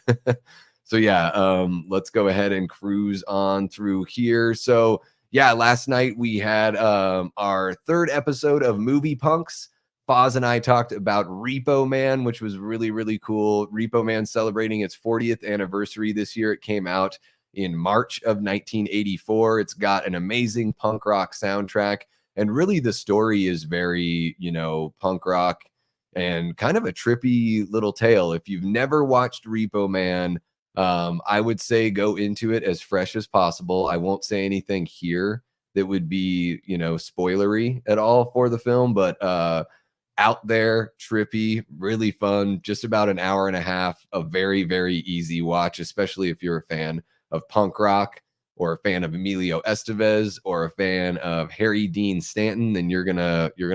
S1: So yeah, let's go ahead and cruise on through here. So yeah, last night we had our third episode of Movie Punks. Foz and I talked about Repo Man, which was really, really cool. Repo Man celebrating its 40th anniversary this year. It came out in March of 1984. It's got an amazing punk rock soundtrack, and really the story is very, punk rock and kind of a trippy little tale. If you've never watched Repo Man, I would say go into it as fresh as possible. I won't say anything here that would be, spoilery at all for the film, but out there, trippy, really fun, just about an hour and a half, a very, very easy watch, especially if you're a fan of punk rock, or a fan of Emilio Estevez, or a fan of Harry Dean Stanton, then you're gonna love you're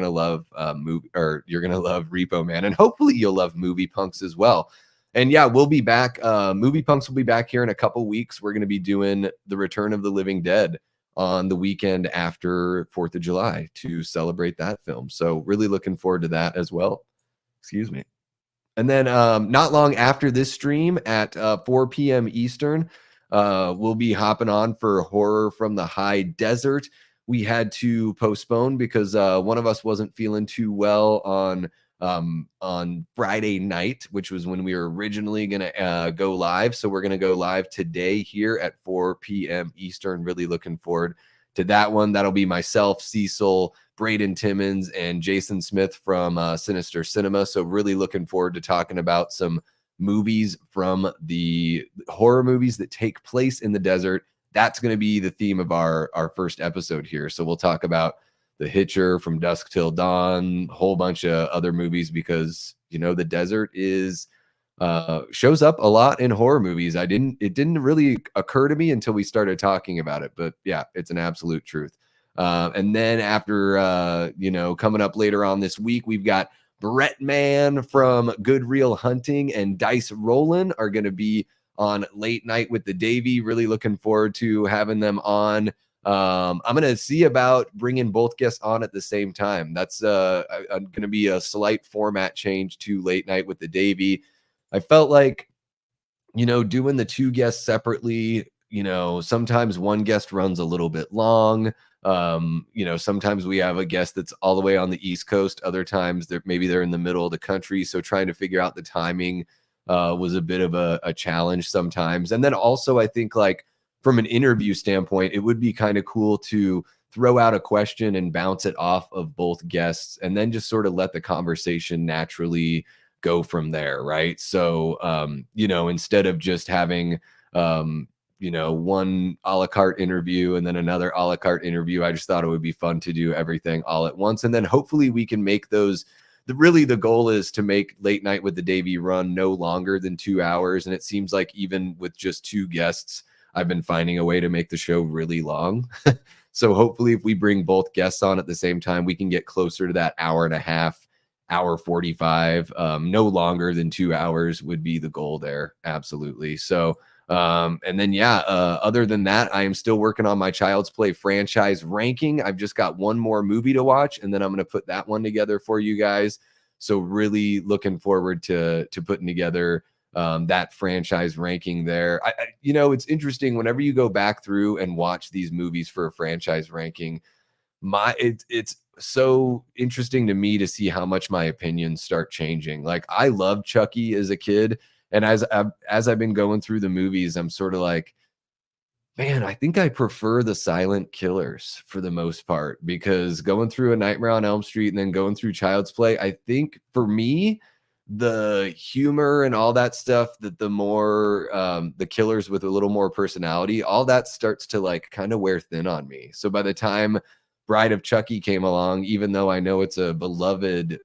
S1: gonna love Repo Man, and hopefully you'll love Movie Punks as well. And yeah, we'll be back. Movie Punks will be back here in a couple weeks. We're going to be doing The Return of the Living Dead on the weekend after 4th of July to celebrate that film. So really looking forward to that as well. Excuse me. And then not long after this stream at 4 p.m. Eastern, we'll be hopping on for Horror from the High Desert. We had to postpone because one of us wasn't feeling too well on Friday night, which was when we were originally going to go live. So we're going to go live today here at 4 p.m. Eastern. Really looking forward to that one. That'll be myself, Cecil, Braden Timmons, and Jason Smith from Sinister Cinema. So really looking forward to talking about some movies from the horror movies that take place in the desert. That's going to be the theme of our first episode here. So we'll talk about The Hitcher, From Dusk Till Dawn, a whole bunch of other movies because, you know, the desert is shows up a lot in horror movies. It didn't really occur to me until we started talking about it, but yeah, it's an absolute truth. And then after, you know, coming up later on this week, we've got Brett Mann from Good Real Hunting and Dice Rollin are going to be on Late Night with the Davy. Really looking forward to having them on. I'm going to see about bringing both guests on at the same time. That's going to be a slight format change to Late Night with the Davy. I felt like, you know, doing the two guests separately, you know, sometimes one guest runs a little bit long. You know, sometimes we have a guest that's all the way on the East Coast. Other times maybe they're in the middle of the country. So trying to figure out the timing was a bit of a challenge sometimes. And then also I think like from an interview standpoint, it would be kind of cool to throw out a question and bounce it off of both guests and then just sort of let the conversation naturally go from there, right? So you know, instead of just having you know, one a la carte interview and then another a la carte interview, I just thought it would be fun to do everything all at once. And then hopefully we can make those really the goal is to make Late Night with the Davy run no longer than 2 hours. And it seems like even with just two guests, I've been finding a way to make the show really long. So hopefully if we bring both guests on at the same time, we can get closer to that hour and a half, hour 45. No longer than 2 hours would be the goal there. Absolutely. So and then yeah, other than that, I am still working on my Child's Play franchise ranking. I've just got one more movie to watch and then I'm going to put that one together for you guys. So really looking forward to putting together that franchise ranking there. You know, it's interesting whenever you go back through and watch these movies for a franchise ranking, it's so interesting to me to see how much my opinions start changing. Like I loved Chucky as a kid. And as I've been going through the movies, I'm sort of like, man, I think I prefer the silent killers for the most part, because going through A Nightmare on Elm Street and then going through Child's Play, I think for me, the humor and all that stuff, that the more the killers with a little more personality, all that starts to like kind of wear thin on me. So by the time Bride of Chucky came along, even though I know it's a beloved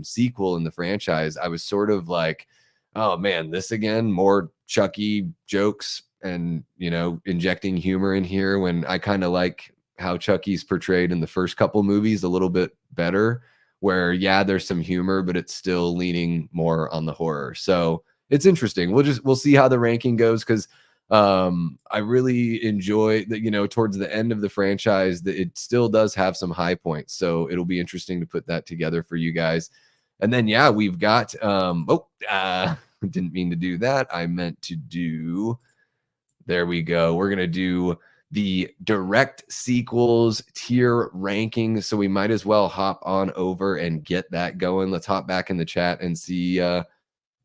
S1: sequel in the franchise, I was sort of like, oh man, this again, more Chucky jokes and, you know, injecting humor in here, when I kind of like how Chucky's portrayed in the first couple movies a little bit better, where yeah, there's some humor, but it's still leaning more on the horror. So it's interesting. We'll see how the ranking goes, because I really enjoy that, you know, towards the end of the franchise, that it still does have some high points. So it'll be interesting to put that together for you guys. And then yeah, we've got didn't mean to do that. I meant to do, there we go. We're gonna do the direct sequels tier ranking. So we might as well hop on over and get that going. Let's hop back in the chat and see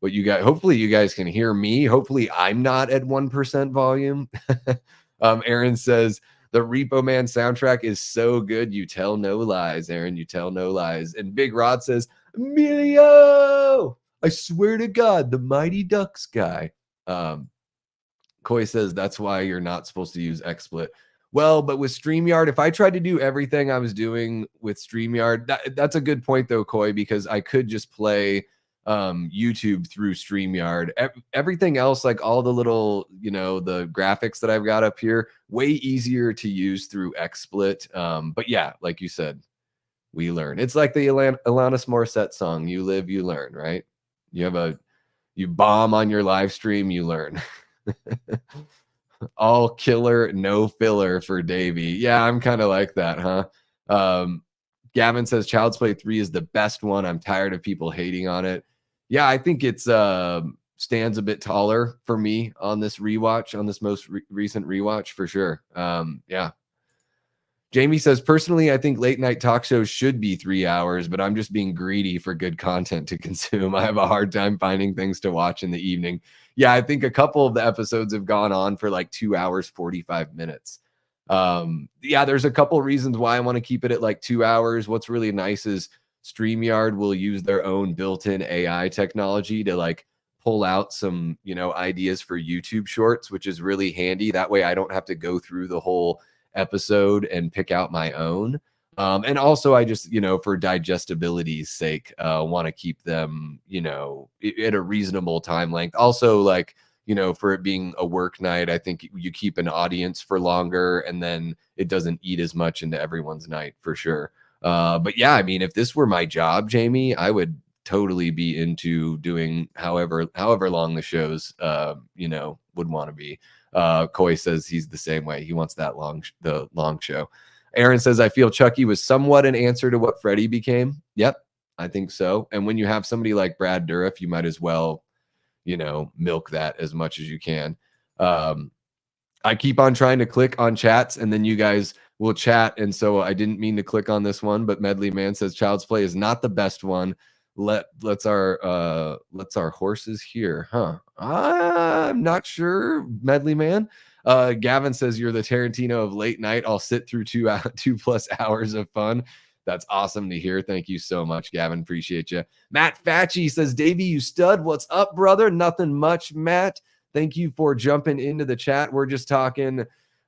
S1: what you guys, hopefully you guys can hear me. Hopefully I'm not at 1% volume. Aaron says the Repo Man soundtrack is so good. You tell no lies, Aaron. You tell no lies. And Big Rod says, Emilio, I swear to God, the Mighty Ducks guy. Coy says that's why you're not supposed to use XSplit. Well, but with StreamYard, if I tried to do everything I was doing with StreamYard, that's a good point though, Coy, because I could just play YouTube through StreamYard. Everything else, like all the little, you know, the graphics that I've got up here, way easier to use through XSplit. But yeah, like you said, we learn. It's like the Alanis Morissette song, "You Live, You Learn," right? You have You bomb on your live stream, you learn. All killer, no filler for Davey. Yeah, I'm kind of like that, huh? Gavin says Child's Play 3 is the best one. I'm tired of people hating on it. Yeah, I think it's stands a bit taller for me on this rewatch, on this most recent rewatch for sure. Yeah. Jamie says, personally, I think late night talk shows should be 3 hours, but I'm just being greedy for good content to consume. I have a hard time finding things to watch in the evening. Yeah, I think a couple of the episodes have gone on for like 2 hours, 45 minutes. Yeah, there's a couple reasons why I want to keep it at like 2 hours. What's really nice is StreamYard will use their own built-in AI technology to like pull out some, ideas for YouTube shorts, which is really handy. That way I don't have to go through the whole episode and pick out my own. And also I just, for digestibility's sake, want to keep them, at a reasonable time length. Also, like, for it being a work night, I think you keep an audience for longer and then it doesn't eat as much into everyone's night for sure. But yeah, I mean, if this were my job, Jamie, I would totally be into doing however long the shows, would want to be. Coy says he's the same way. He wants the long show. Aaron says, I feel Chucky was somewhat an answer to what Freddy became. Yep, I think so. And when you have somebody like Brad Dourif, you might as well, milk that as much as you can. I keep on trying to click on chats and then you guys will chat. And so I didn't mean to click on this one, but Medley Man says Child's Play is not the best one. Let's our horses here, huh? I'm not sure, Medley Man. Gavin says you're the Tarantino of late night. I'll sit through 2+ hours of fun. That's awesome to hear. Thank you so much, Gavin. Appreciate you. Matt Fatchy says, Davey, you stud. What's up, brother? Nothing much, Matt. Thank you for jumping into the chat. We're just talking.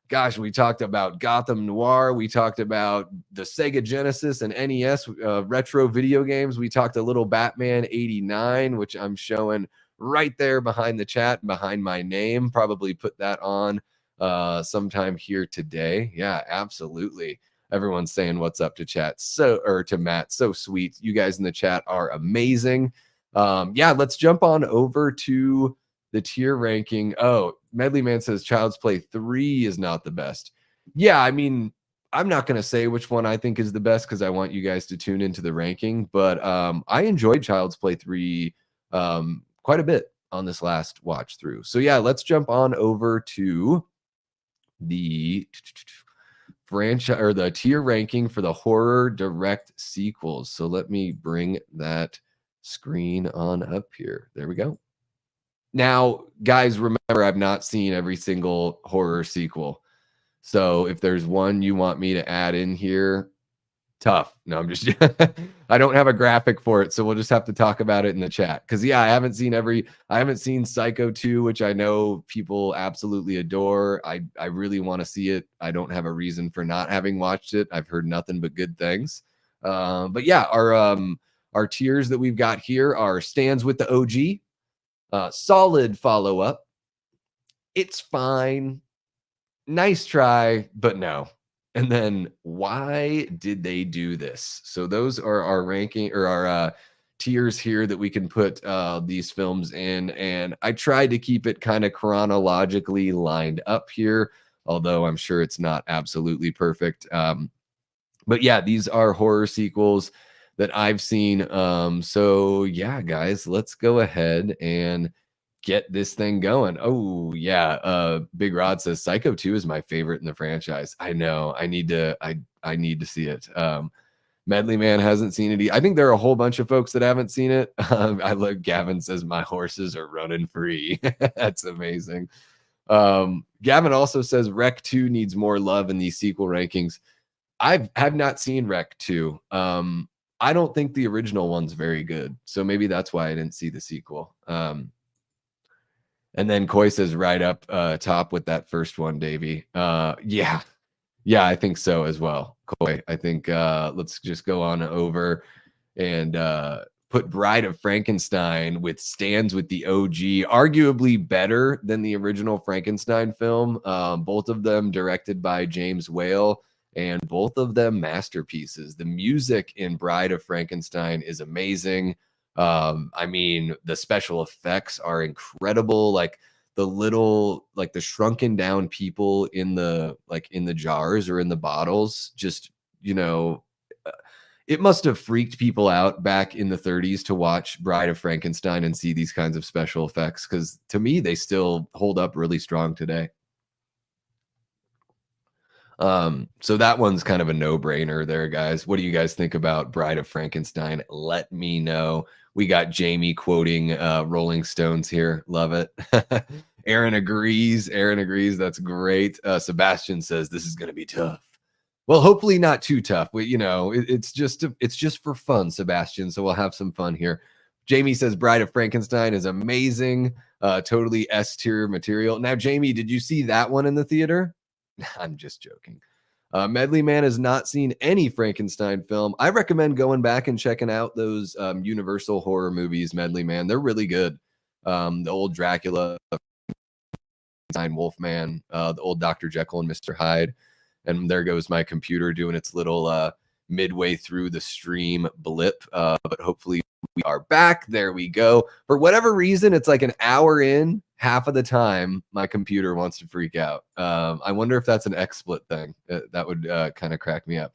S1: Gosh, we talked about Gotham Noir. We talked about the Sega Genesis and NES retro video games. We talked a little Batman 89, which I'm showing right there behind the chat, behind my name. Probably put that on sometime here today. Yeah, absolutely. Everyone's saying what's up to chat. To Matt. So sweet. You guys in the chat are amazing. Yeah, let's jump on over to the tier ranking. Oh, Medley Man says Child's Play 3 is not the best. Yeah, I mean, I'm not going to say which one I think is the best because I want you guys to tune into the ranking, but I enjoyed Child's Play 3 quite a bit on this last watch through. So yeah, let's jump on over to the franchise or the tier ranking for the horror direct sequels. So let me bring that screen on up here. There we go. Now, guys, remember, I've not seen every single horror sequel. So if there's one you want me to add in here, tough. No, I'm just, I don't have a graphic for it. So we'll just have to talk about it in the chat. Cause yeah, I haven't seen Psycho 2, which I know people absolutely adore. I really want to see it. I don't have a reason for not having watched it. I've heard nothing but good things. But yeah, our tiers that we've got here are Stands with the OG. Solid follow-up. It's fine. Nice try, but no. And then why did they do this? So those are our ranking or our tiers here that we can put these films in. And I tried to keep it kind of chronologically lined up here, although I'm sure it's not absolutely perfect. But yeah, these are horror sequels that I've seen. So yeah, guys, let's go ahead and get this thing going. Oh yeah. Big Rod says Psycho 2 is my favorite in the franchise. I know. I need to see it. Medley Man hasn't seen it. I think there are a whole bunch of folks that haven't seen it. I love Gavin says my horses are running free. That's amazing. Gavin also says Rec 2 needs more love in these sequel rankings. I've not seen Rec 2. I don't think the original one's very good. So maybe that's why I didn't see the sequel. And then Coy says right up top with that first one, Davey. Yeah, I think so as well. Coy, I think let's just go on over and put Bride of Frankenstein with Stands with the OG, arguably better than the original Frankenstein film. Both of them directed by James Whale. And both of them masterpieces. The music in Bride of Frankenstein is amazing. I mean, the special effects are incredible. Like the shrunken down people in the jars or in the bottles, just, you know, uh, it must have freaked people out back in the 30s to watch Bride of Frankenstein and see these kinds of special effects, because to me, they still hold up really strong today. So that one's kind of a no-brainer there, guys. What do you guys think about Bride of Frankenstein? Let me know. We got Jamie quoting Rolling Stones here. Love it. Aaron agrees. Aaron agrees. That's great. Sebastian says this is going to be tough. Well, hopefully not too tough. It's just for fun, Sebastian. So we'll have some fun here. Jamie says Bride of Frankenstein is amazing. Totally S tier material. Now, Jamie, did you see that one in the theater? I'm just joking. Medley Man has not seen any Frankenstein film. I recommend going back and checking out those Universal horror movies, Medley Man. They're really good. The old Dracula, Wolfman, the old Dr. Jekyll and Mr. Hyde. And there goes my computer doing its little midway through the stream blip. But hopefully we are back. There we go. For whatever reason, it's like an hour in. Half of the time, my computer wants to freak out. I wonder if that's an XSplit thing. That would kind of crack me up.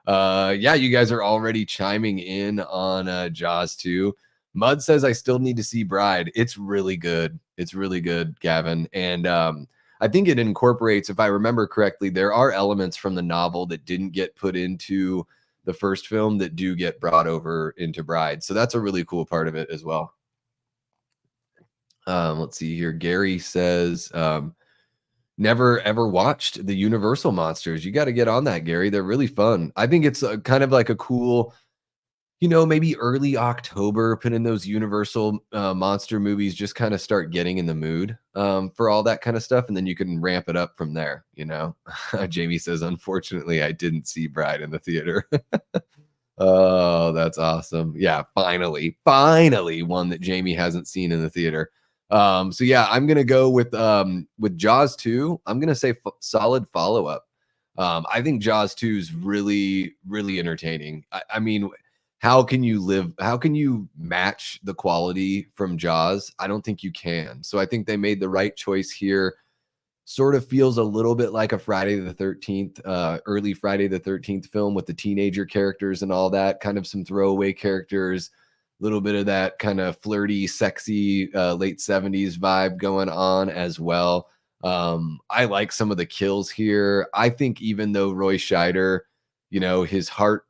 S1: Yeah, you guys are already chiming in on Jaws 2. Mud says I still need to see Bride. It's really good. It's really good, Gavin. And I think it incorporates, if I remember correctly, there are elements from the novel that didn't get put into the first film that do get brought over into Bride. So that's a really cool part of it as well. Let's see here. Gary says, never ever watched the Universal monsters. You got to get on that, Gary. They're really fun. I think it's kind of like a cool, maybe early October, put in those Universal monster movies, just kind of start getting in the mood for all that kind of stuff. And then you can ramp it up from there, Jamie says, unfortunately, I didn't see Bride in the theater. Oh, that's awesome. Yeah, finally one that Jamie hasn't seen in the theater. So yeah, I'm gonna go with Jaws 2. I'm gonna say solid follow-up. I think Jaws 2 is really, really entertaining. I mean, how can you match the quality from Jaws? I don't think you can. So I think they made the right choice here. Sort of feels a little bit like a Friday the 13th, early Friday the 13th film with the teenager characters and all that, kind of some throwaway characters, a little bit of that kind of flirty, sexy late 70s vibe going on as well. I like some of the kills here. I think even though Roy Scheider, his heart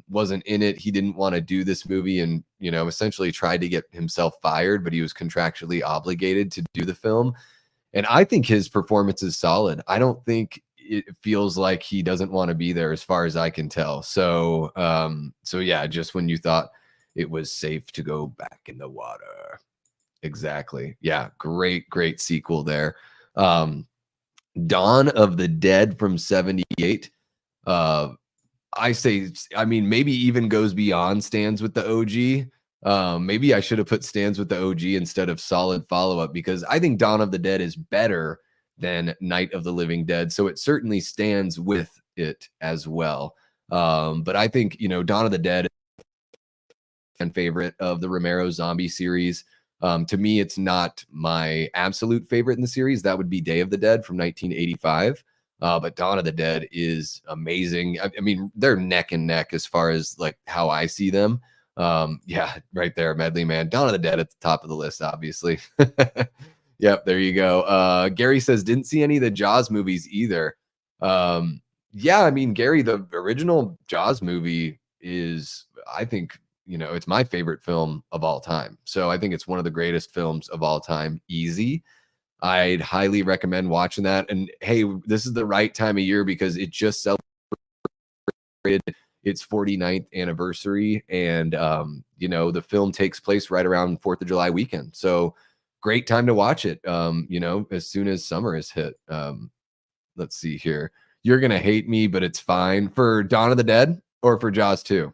S1: wasn't in it, he didn't want to do this movie and, essentially tried to get himself fired, but he was contractually obligated to do the film. And I think his performance is solid. I don't think it feels like he doesn't want to be there, as far as I can tell. So, yeah, just when you thought it was safe to go back in the water. Exactly. Yeah. Great sequel there. Dawn of the Dead from 78. I mean, maybe even goes beyond stands with the OG. Maybe I should have put stands with the OG instead of solid follow-up, because I think Dawn of the Dead is better than Night of the Living Dead. So it certainly stands with it as well. But I think, Dawn of the Dead and favorite of the Romero zombie series. To me, it's not my absolute favorite in the series. That would be Day of the Dead from 1985. But Dawn of the Dead is amazing. I mean, they're neck and neck as far as like how I see them. Yeah, right there, Medley Man. Dawn of the Dead at the top of the list, obviously. Yep, there you go. Gary says, didn't see any of the Jaws movies either. Yeah, I mean, Gary, the original Jaws movie is, I think, it's my favorite film of all time. So I think it's one of the greatest films of all time. Easy. I'd highly recommend watching that. And hey, this is the right time of year because it just celebrated its 49th anniversary. And, the film takes place right around 4th of July weekend. So great time to watch it, as soon as summer is hit. Let's see here. You're going to hate me, but it's fine. For Dawn of the Dead or for Jaws 2?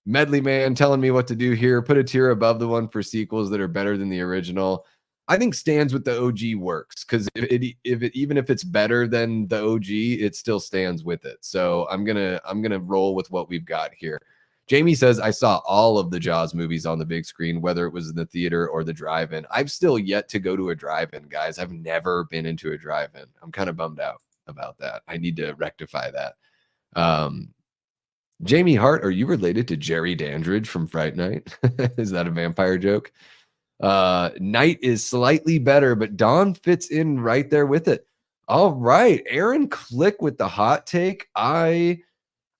S1: Medley Man telling me what to do here. Put a tier above the one for sequels that are better than the original. I think stands with the OG works, because even if it's better than the OG, it still stands with it. So I'm gonna roll with what we've got here. Jamie says, I saw all of the Jaws movies on the big screen, whether it was in the theater or the drive-in. I've still yet to go to a drive-in, guys. I've never been into a drive-in. I'm kind of bummed out about that. I need to rectify that. Jamie Hart, are you related to Jerry Dandridge from Fright Night? Is that a vampire joke? Night is slightly better, but Dawn fits in right there with it. All right, Aaron Click with the hot take. I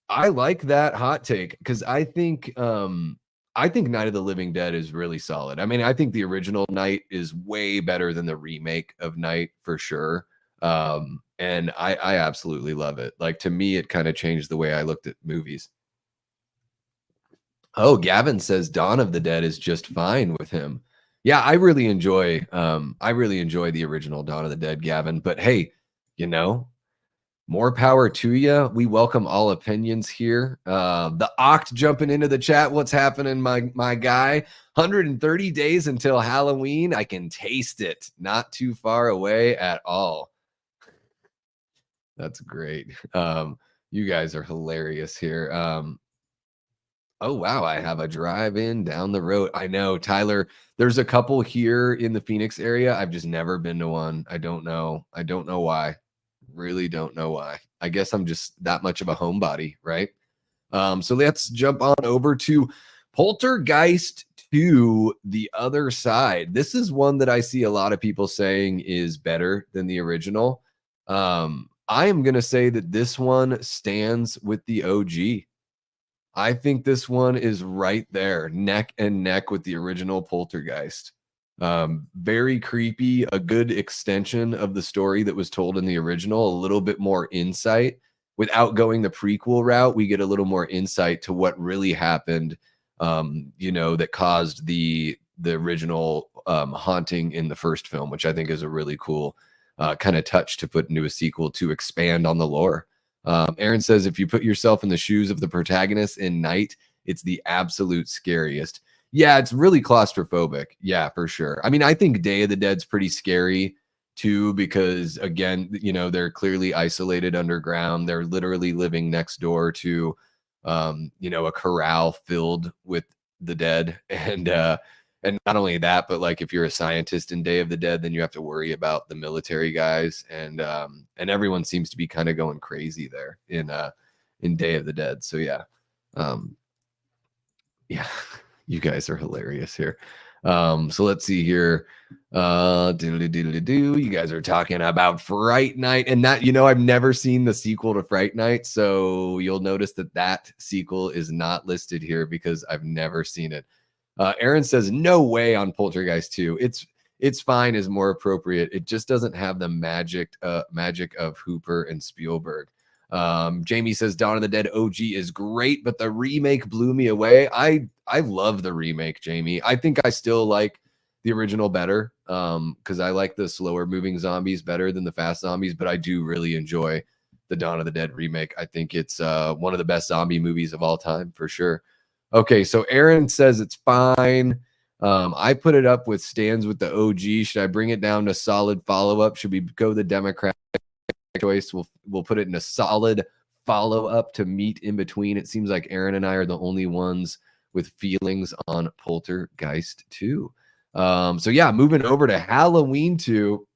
S1: like that hot take because I think Night of the Living Dead is really solid. I mean, I think the original Night is way better than the remake of Night for sure. And I absolutely love it. Like, to me, it kind of changed the way I looked at movies. Oh, Gavin says Dawn of the Dead is just fine with him. Yeah, I really enjoy the original Dawn of the Dead, Gavin. But hey, you know, more power to you. We welcome all opinions here. The Oct jumping into the chat. What's happening, my guy? 130 days until Halloween. I can taste it. Not too far away at all. That's great. You guys are hilarious here. Oh, wow. I have a drive-in down the road. I know, Tyler. There's a couple here in the Phoenix area. I've just never been to one. I don't know. I don't know why. Really don't know why. I guess I'm just that much of a homebody, right? So let's jump on over to Poltergeist 2, The Other Side. This is one that I see a lot of people saying is better than the original. I am going to say that this one stands with the OG. I think this one is right there, neck and neck with the original Poltergeist. Very creepy, a good extension of the story that was told in the original, a little bit more insight. Without going the prequel route, we get a little more insight to what really happened, that caused the original haunting in the first film, which I think is a really cool kind of touch to put into a sequel to expand on the lore. Aaron says, if you put yourself in the shoes of the protagonist in Night, it's the absolute scariest. Yeah, it's really claustrophobic. Yeah, for sure. I mean, I think Day of the Dead's pretty scary too, because again, they're clearly isolated underground. They're literally living next door to, a corral filled with the dead. And not only that, but like if you're a scientist in Day of the Dead, then you have to worry about the military guys, and everyone seems to be kind of going crazy there in Day of the Dead. So yeah, yeah, you guys are hilarious here. So let's see here. You guys are talking about Fright Night, and that I've never seen the sequel to Fright Night, so you'll notice that sequel is not listed here because I've never seen it. Aaron says, no way on Poltergeist 2. It's fine is more appropriate. It just doesn't have the magic of Hooper and Spielberg. Jamie says, Dawn of the Dead OG is great, but the remake blew me away. I love the remake, Jamie. I think I still like the original better because I like the slower moving zombies better than the fast zombies, but I do really enjoy the Dawn of the Dead remake. I think it's one of the best zombie movies of all time for sure. Okay, so Aaron says it's fine. I put it up with stands with the OG. Should I bring it down to solid follow-up? Should we go the Democratic choice? We'll put it in a solid follow-up to meet in between. It seems like Aaron and I are the only ones with feelings on Poltergeist 2. So yeah, moving over to Halloween 2.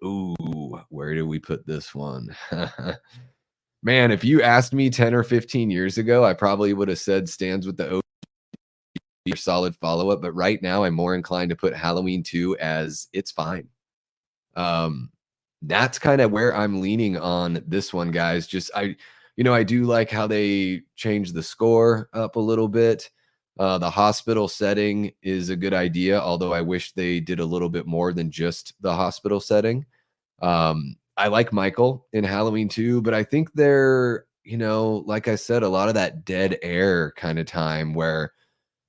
S1: Ooh, where do we put this one? Man, if you asked me 10 or 15 years ago, I probably would have said stands with the OG or solid follow-up. But right now, I'm more inclined to put Halloween 2 as it's fine. That's kind of where I'm leaning on this one, guys. Just I do like how they changed the score up a little bit. The hospital setting is a good idea, although I wish they did a little bit more than just the hospital setting. I like Michael in Halloween 2, but I think they're, like I said, a lot of that dead air kind of time where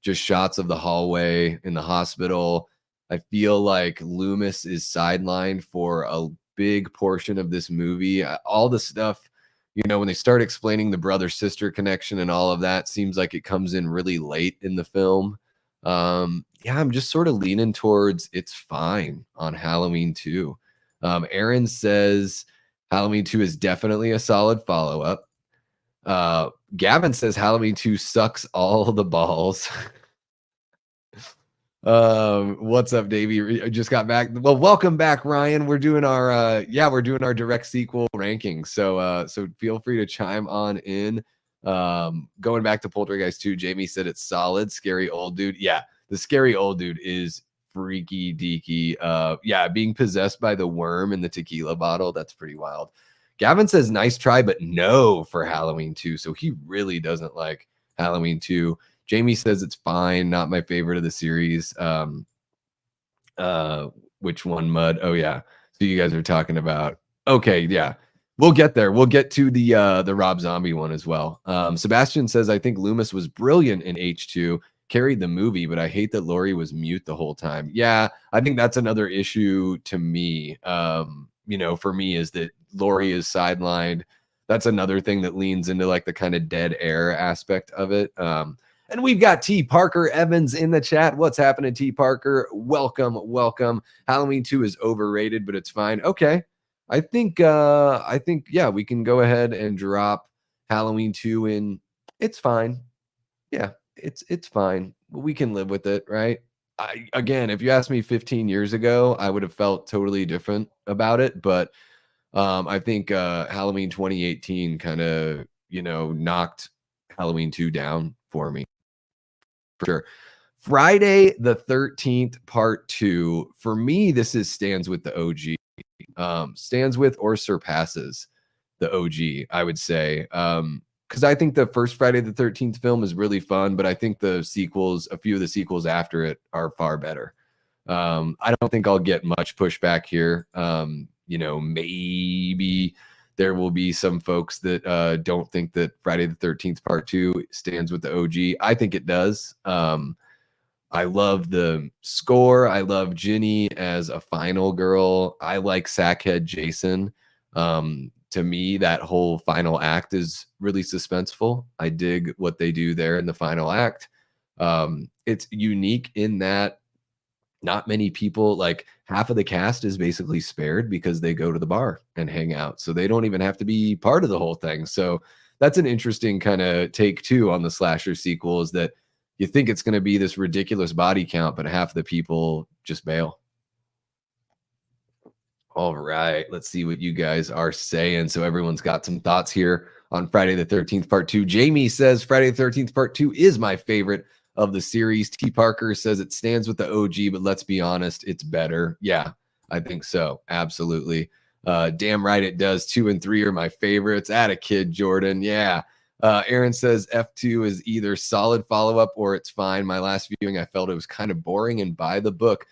S1: just shots of the hallway in the hospital. I feel like Loomis is sidelined for a big portion of this movie. All the stuff, when they start explaining the brother-sister connection and all of that, seems like it comes in really late in the film. Yeah, I'm just sort of leaning towards it's fine on Halloween 2. Aaron says Halloween 2 is definitely a solid follow-up. Gavin says Halloween 2 sucks all the balls. What's up, Davey? I just got back. Well, welcome back, Ryan. We're doing our we're doing our direct sequel rankings. So feel free to chime on in. Going back to Poltergeist 2, Jamie said it's solid. Scary old dude. Yeah, the scary old dude is freaky deaky. Being possessed by the worm in the tequila bottle, that's pretty wild. Gavin says nice try, but no for Halloween 2. So he really doesn't like Halloween 2. Jamie says it's fine, not my favorite of the series. Which one, Mud? Oh yeah. So you guys are talking about. Okay, yeah. We'll get there. We'll get to the Rob Zombie one as well. Sebastian says I think Loomis was brilliant in H2, carried the movie, but I hate that Laurie was mute the whole time. Yeah, I think that's another issue to me. For me is that Laurie is sidelined. That's another thing that leans into like the kind of dead air aspect of it. And we've got T. Parker Evans in the chat. What's happening, T. Parker? Welcome, welcome. Halloween 2 is overrated, but it's fine. Okay. I think we can go ahead and drop Halloween 2 in. It's fine. Yeah, it's fine. We can live with it, right? Again, if you asked me 15 years ago, I would have felt totally different about it. But I think Halloween 2018 kind of, knocked Halloween 2 down for me. For sure. Friday the 13th part 2, for me, this stands with the OG. Stands with or surpasses the OG, I would say. Because I think the first Friday the 13th film is really fun, but I think the sequels, a few of the sequels after it, are far better. I don't think I'll get much pushback here. Maybe there will be some folks that don't think that Friday the 13th Part 2 stands with the OG. I think it does. I love the score. I love Ginny as a final girl. I like Sackhead Jason. To me, that whole final act is really suspenseful. I dig what they do there in the final act. It's unique in that not many people, like half of the cast is basically spared because they go to the bar and hang out. So they don't even have to be part of the whole thing. So that's an interesting kind of take too on the slasher sequel, is that you think it's going to be this ridiculous body count, but half the people just bail. All right, let's see what you guys are saying. So everyone's got some thoughts here on Friday the 13th Part 2. Jamie says Friday the 13th Part 2 is my favorite of the series. T. Parker says it stands with the OG, but let's be honest, it's better. Yeah, I think so. Absolutely. Damn right it does. 2 and 3 are my favorites. Atta kid, Jordan. Yeah. Aaron says F2 is either solid follow-up or it's fine. My last viewing, I felt it was kind of boring and by the book.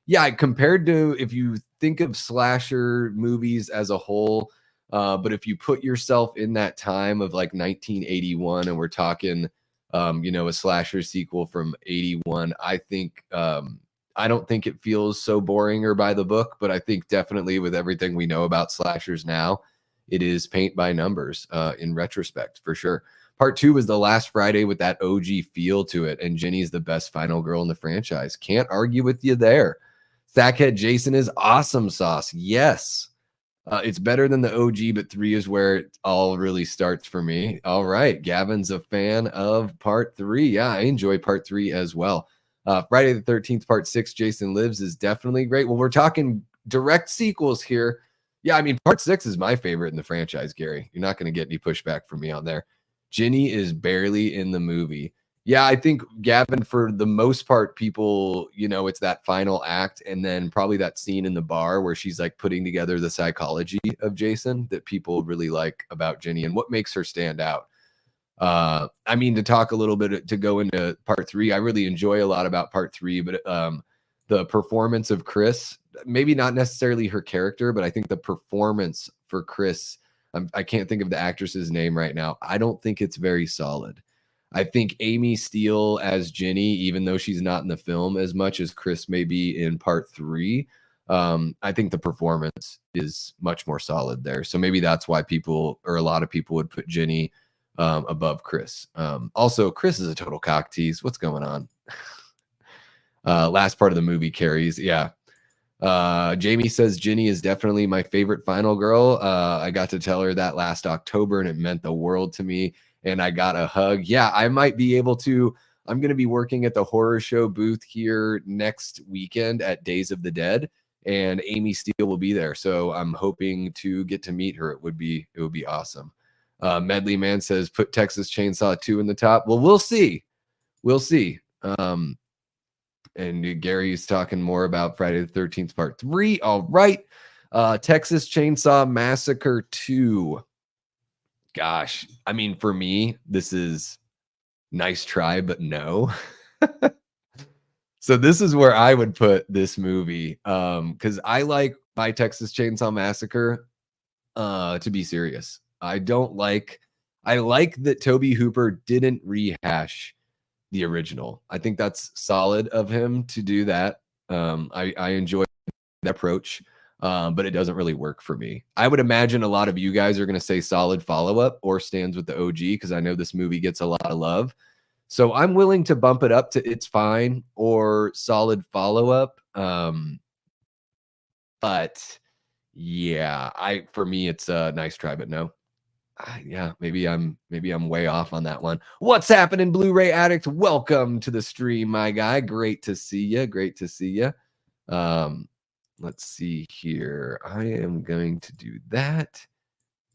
S1: Yeah, compared to if you think of slasher movies as a whole, but if you put yourself in that time of like 1981 and we're talking a slasher sequel from 81, I think I don't think it feels so boring or by the book, but I think definitely with everything we know about slashers now, it is paint by numbers in retrospect, for sure. Part 2 was the last Friday with that OG feel to it, and Jenny's the best final girl in the franchise. Can't argue with you there. Sackhead Jason is awesome sauce. Yes. It's better than the OG, but 3 is where it all really starts for me. All right. Gavin's a fan of Part 3. Yeah, I enjoy Part 3 as well. Friday the 13th, Part 6, Jason Lives, is definitely great. Well, we're talking direct sequels here. Yeah, I mean, Part 6 is my favorite in the franchise, Gary. You're not going to get any pushback from me on there. Ginny is barely in the movie. Yeah, I think, Gavin, for the most part, people, it's that final act and then probably that scene in the bar where she's like putting together the psychology of Jason that people really like about Ginny and what makes her stand out. I mean, to talk a little bit, to go into Part 3, I really enjoy a lot about Part 3, but the performance of Chris, maybe not necessarily her character, but I think the performance for Chris, I can't think of the actress's name right now. I don't think it's very solid. I think Amy Steele as Ginny, even though she's not in the film as much as Chris may be in Part 3, I think the performance is much more solid there. So maybe that's why people, or a lot of people, would put Ginny above Chris. Also, Chris is a total cock tease. What's going on? Last part of the movie carries. Yeah. Jamie says Ginny is definitely my favorite final girl. I got to tell her that last October and it meant the world to me. and I got a hug. Yeah, I might be able to. I'm going to be working at the horror show booth here next weekend at Days of the Dead, and Amy Steele will be there. So I'm hoping to get to meet her. It would be awesome. Medley Man says put Texas Chainsaw 2 in the top. Well, we'll see. We'll see. And Gary's talking more about Friday the 13th part 3. All right. Texas Chainsaw Massacre 2. Gosh, I mean, for me, this is nice try, but no. So this is where I would put this movie. Because I like my Texas Chainsaw Massacre to be serious. I like that Toby Hooper didn't rehash the original. I think that's solid of him to do that. I enjoy that approach, but it doesn't really work for me. I would imagine a lot of you guys are going to say solid follow-up or stands with the OG, because I know this movie gets a lot of love. So I'm willing to bump it up to It's Fine or solid follow-up. But yeah, for me it's a nice try, but no. Yeah, maybe I'm way off on that one. What's happening, Blu-ray Addict? Welcome to the stream, my guy. Great to see you. Great to see you. Let's see here. I am going to do that,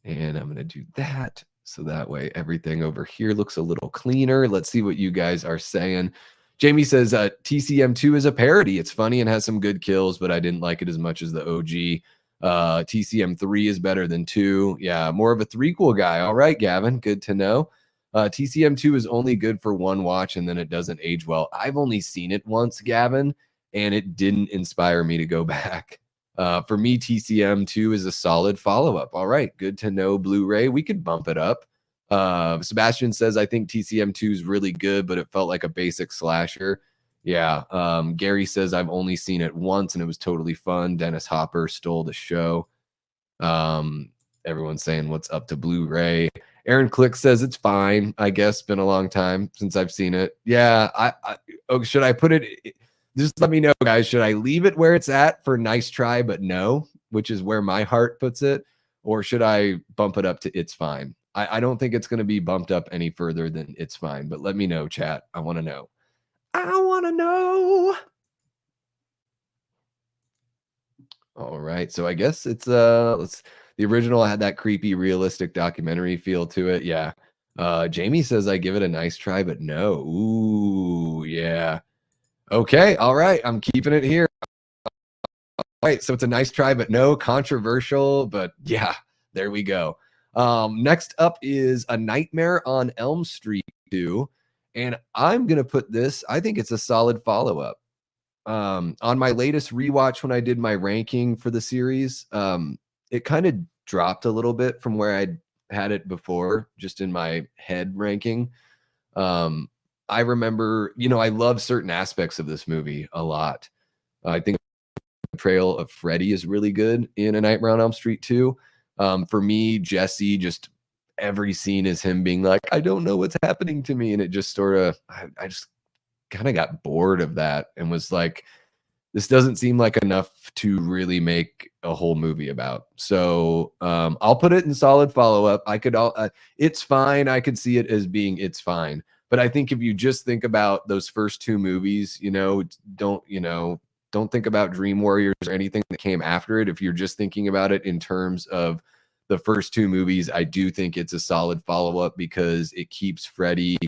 S1: and I'm going to do that, so that way everything over here looks a little cleaner. Let's see what you guys are saying. Jamie says TCM2 is a parody. It's funny and has some good kills, but I didn't like it as much as the OG. TCM3 is better than 2. Yeah, more of a threequel guy. All right, Gavin, good to know. TCM2 is only good for one watch, and then it doesn't age well. I've only seen it once, Gavin, and it didn't inspire me to go back. For me, TCM2 is a solid follow-up. All right, good to know, Blu-ray. We could bump it up. Sebastian says, I think TCM2 is really good, but it felt like a basic slasher. Yeah. Gary says, I've only seen it once and it was totally fun. Dennis Hopper stole the show. Everyone's saying what's up to Blu-ray. Aaron Click says it's fine. I guess been a long time since I've seen it. Yeah. Should I put it? Just let me know, guys. Should I leave it where it's at for nice try, but no, which is where my heart puts it? Or should I bump it up to It's Fine? I don't think it's going to be bumped up any further than It's Fine, but let me know, chat. I want to know. I want to know. All right. So I guess it's the original had that creepy, realistic documentary feel to it. Yeah. Jamie says I give it a nice try, but no. Ooh, yeah. Okay. All right. I'm keeping it here. All right. So it's a nice try, but no. Controversial, but yeah, there we go. Next up is A Nightmare on Elm Street 2. And I'm going to put this, I think it's a solid follow-up. On my latest rewatch, when I did my ranking for the series, it kind of dropped a little bit from where I'd had it before, just in my head ranking. I remember, I love certain aspects of this movie a lot. I think the portrayal of Freddy is really good in A Nightmare on Elm Street 2. For me, Jesse, just every scene is him being like, I don't know what's happening to me. And it just sort of, I just kind of got bored of that and was like, this doesn't seem like enough to really make a whole movie about. So I'll put it in solid follow-up. It's fine. I could see it as being It's Fine. But I think if you just think about those first two movies, don't think about Dream Warriors or anything that came after it. If you're just thinking about it in terms of the first two movies, I do think it's a solid follow-up because it keeps Freddy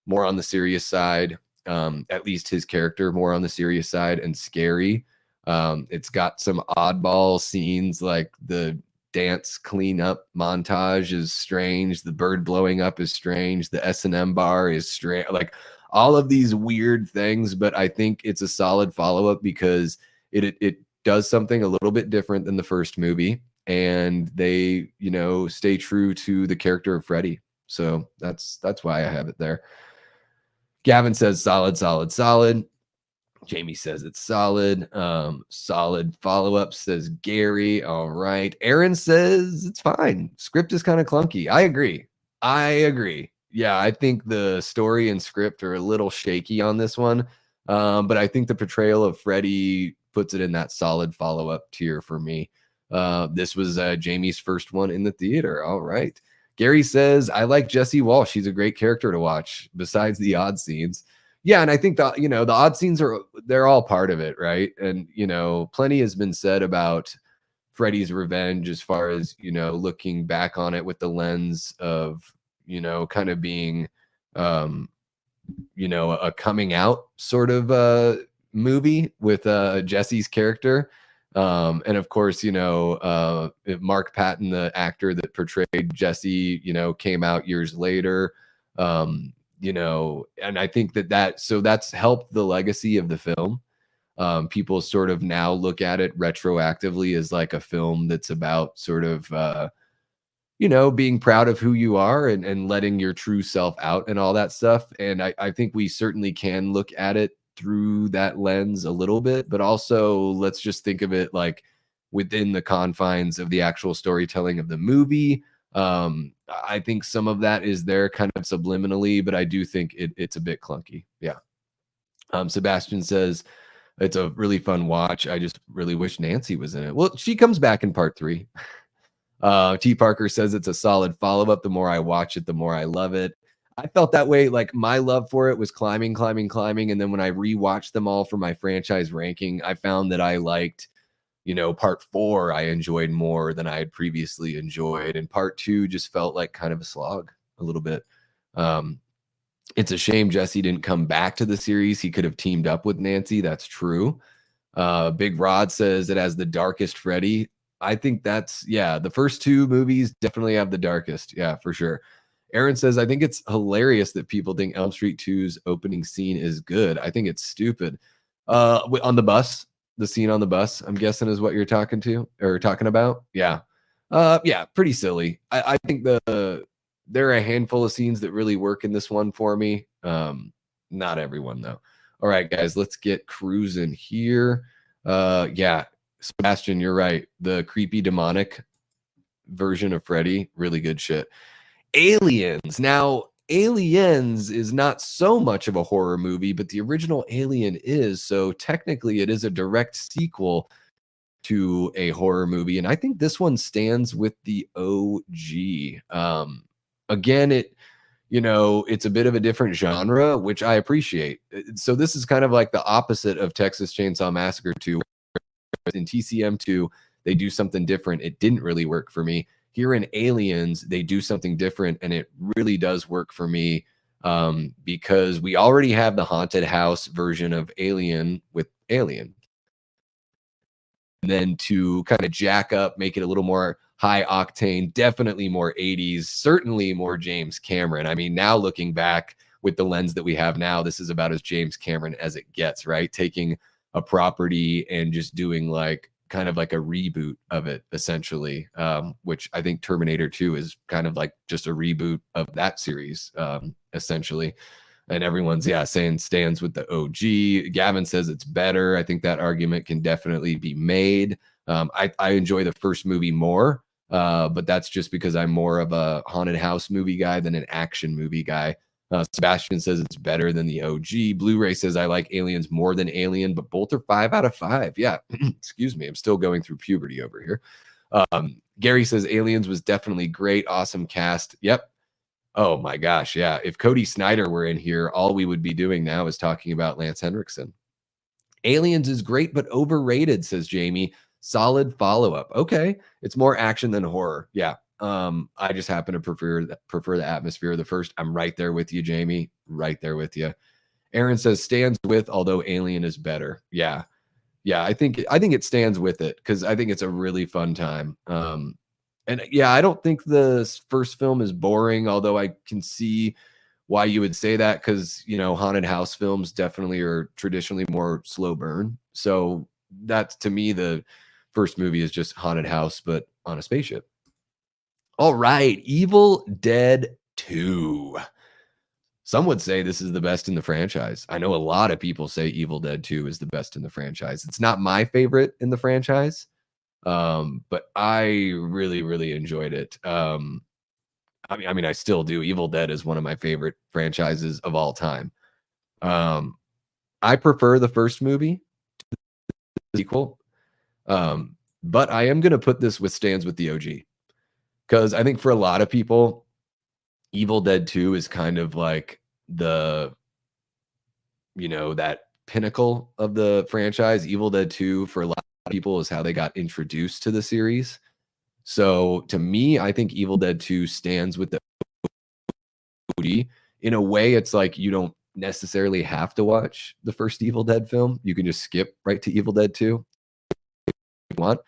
S1: more on the serious side. At least his character more on the serious side and scary. It's got some oddball scenes, like the dance cleanup montage is strange. The bird blowing up is strange. The S&M bar is strange. Like all of these weird things, but I think it's a solid follow-up because it does something a little bit different than the first movie, and they, stay true to the character of Freddy. So that's why I have it there. Gavin says solid, solid, solid. Jamie says it's solid. Solid follow-up, says Gary. All right. Aaron says it's fine. Script is kind of clunky. I agree. Yeah, I think the story and script are a little shaky on this one. But I think the portrayal of Freddy puts it in that solid follow-up tier for me. This was Jamie's first one in the theater. All right. Gary says, I like Jesse Walsh. She's a great character to watch besides the odd scenes. Yeah, and I think the odd scenes they're all part of it, right? And plenty has been said about Freddy's Revenge as far as, looking back on it with the lens of, kind of being um, a coming out sort of movie with Jesse's character. And of course, Mark Patton, the actor that portrayed Jesse, came out years later. And I think so that's helped the legacy of the film. People sort of now look at it retroactively as like a film that's about sort of being proud of who you are and letting your true self out and all that stuff. And I think we certainly can look at it through that lens a little bit, but also let's just think of it like within the confines of the actual storytelling of the movie. I think some of that is there kind of subliminally, but I do think it's a bit clunky. Yeah. Sebastian says, it's a really fun watch. I just really wish Nancy was in it. Well, she comes back in part 3. T. Parker says it's a solid follow-up. The more I watch it, the more I love it. I felt that way. Like my love for it was climbing. And then when I rewatched them all for my franchise ranking, I found that I liked, part 4 I enjoyed more than I had previously enjoyed. And part 2 just felt like kind of a slog a little bit. It's a shame Jesse didn't come back to the series. He could have teamed up with Nancy. That's true. Big Rod says it has the darkest Freddy. I think the first 2 movies definitely have the darkest. Yeah, for sure. Aaron says, I think it's hilarious that people think Elm Street 2's opening scene is good. I think it's stupid. On the bus, the scene on the bus, I'm guessing is what you're talking about. Yeah. Yeah, pretty silly. I think there are a handful of scenes that really work in this one for me. Not everyone though. All right, guys, let's get cruising here. Yeah, Sebastian, you're right. The creepy demonic version of Freddy, really good shit. Aliens. Now, Aliens is not so much of a horror movie, but the original Alien is. So technically, it is a direct sequel to a horror movie. And I think this one stands with the OG. Again, it's a bit of a different genre, which I appreciate. So this is kind of like the opposite of Texas Chainsaw Massacre 2. In TCM 2, they do something different. It didn't really work for me. Here in Aliens, they do something different, and it really does work for me because we already have the haunted house version of Alien with Alien. And then to kind of jack up, make it a little more high octane, definitely more 80s, certainly more James Cameron. I mean, now looking back with the lens that we have now, this is about as James Cameron as it gets, right? Taking a property and just doing like kind of like a reboot of it essentially, which I think Terminator 2 is kind of like just a reboot of that series essentially. And everyone's saying stands with the OG. Gavin says it's better. I think that argument can definitely be made. I enjoy the first movie more, but that's just because I'm more of a haunted house movie guy than an action movie guy. Sebastian says it's better than the OG. Blu-ray says I like Aliens more than Alien, but both are 5 out of 5. Yeah, excuse me. I'm still going through puberty over here. Gary says Aliens was definitely great. Awesome cast. Yep. Oh my gosh. Yeah. If Cody Snyder were in here, all we would be doing now is talking about Lance Henriksen. Aliens is great, but overrated, says Jamie. Solid follow-up. Okay. It's more action than horror. Yeah. I just happen to prefer the atmosphere of the first. I'm right there with you, Jamie. Right there with you. Aaron says stands with, although Alien is better. Yeah. Yeah, I think it stands with it because I think it's a really fun time. And yeah, I don't think the first film is boring, although I can see why you would say that because haunted house films definitely are traditionally more slow burn. So that's, to me, the first movie is just haunted house, but on a spaceship. All right, Evil Dead 2. Some would say this is the best in the franchise. I know a lot of people say Evil Dead 2 is the best in the franchise. It's not my favorite in the franchise, but I really, really enjoyed it. I mean, I still do. Evil Dead is one of my favorite franchises of all time. I prefer the first movie to the sequel, but I am going to put this with stands with the OG because I think for a lot of people, Evil Dead 2 is kind of like the, that pinnacle of the franchise. Evil Dead 2 for a lot of people is how they got introduced to the series. So to me, I think Evil Dead 2 stands with the OG. In a way, it's like you don't necessarily have to watch the first Evil Dead film. You can just skip right to Evil Dead 2 if you want.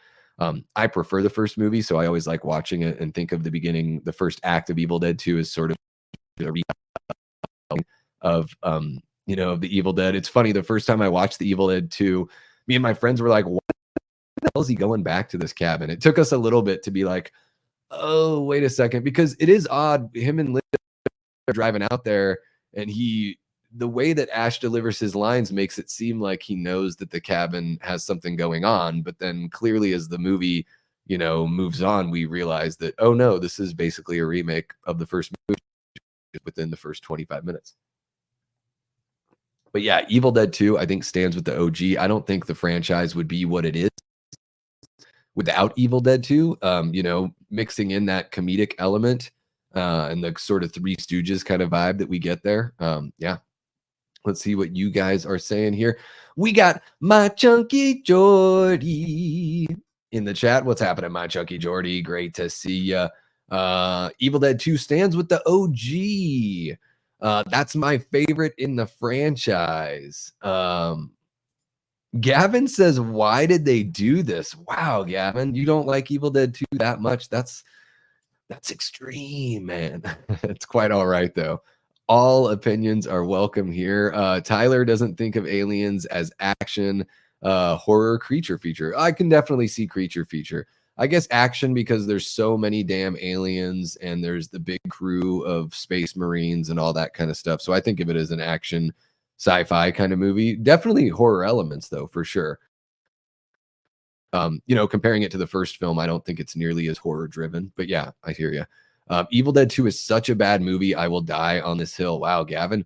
S1: I prefer the first movie, so I always like watching it and think of the beginning, the first act of Evil Dead 2 is sort of a of of the Evil Dead. It's funny, the first time I watched the Evil Dead 2, me and my friends were like, what the hell is he going back to this cabin? It took us a little bit to be like, oh, wait a second, because it is odd. Him and Liz are driving out there, and the way that Ash delivers his lines makes it seem like he knows that the cabin has something going on. But then clearly, as the movie, moves on, we realize that, oh no, this is basically a remake of the first movie within the first 25 minutes. But yeah, Evil Dead 2, I think, stands with the OG. I don't think the franchise would be what it is without Evil Dead 2. Mixing in that comedic element and the sort of Three Stooges kind of vibe that we get there. Yeah. Let's see what you guys are saying here. We got My Chunky Jordy in the chat. What's happening, My Chunky Jordy? Great to see you. Evil Dead 2 stands with the OG. That's my favorite in the franchise. Gavin says, why did they do this? Wow, Gavin, you don't like Evil Dead 2 that much. That's extreme, man. It's quite all right, though. All opinions are welcome here. Tyler doesn't think of Aliens as action, horror, creature feature. I can definitely see creature feature. I guess action because there's so many damn aliens and there's the big crew of space marines and all that kind of stuff. So I think of it as an action sci-fi kind of movie. Definitely horror elements though, for sure. Comparing it to the first film, I don't think it's nearly as horror driven, but yeah, I hear you. Evil Dead 2 is such a bad movie. I will die on this hill. Wow, Gavin,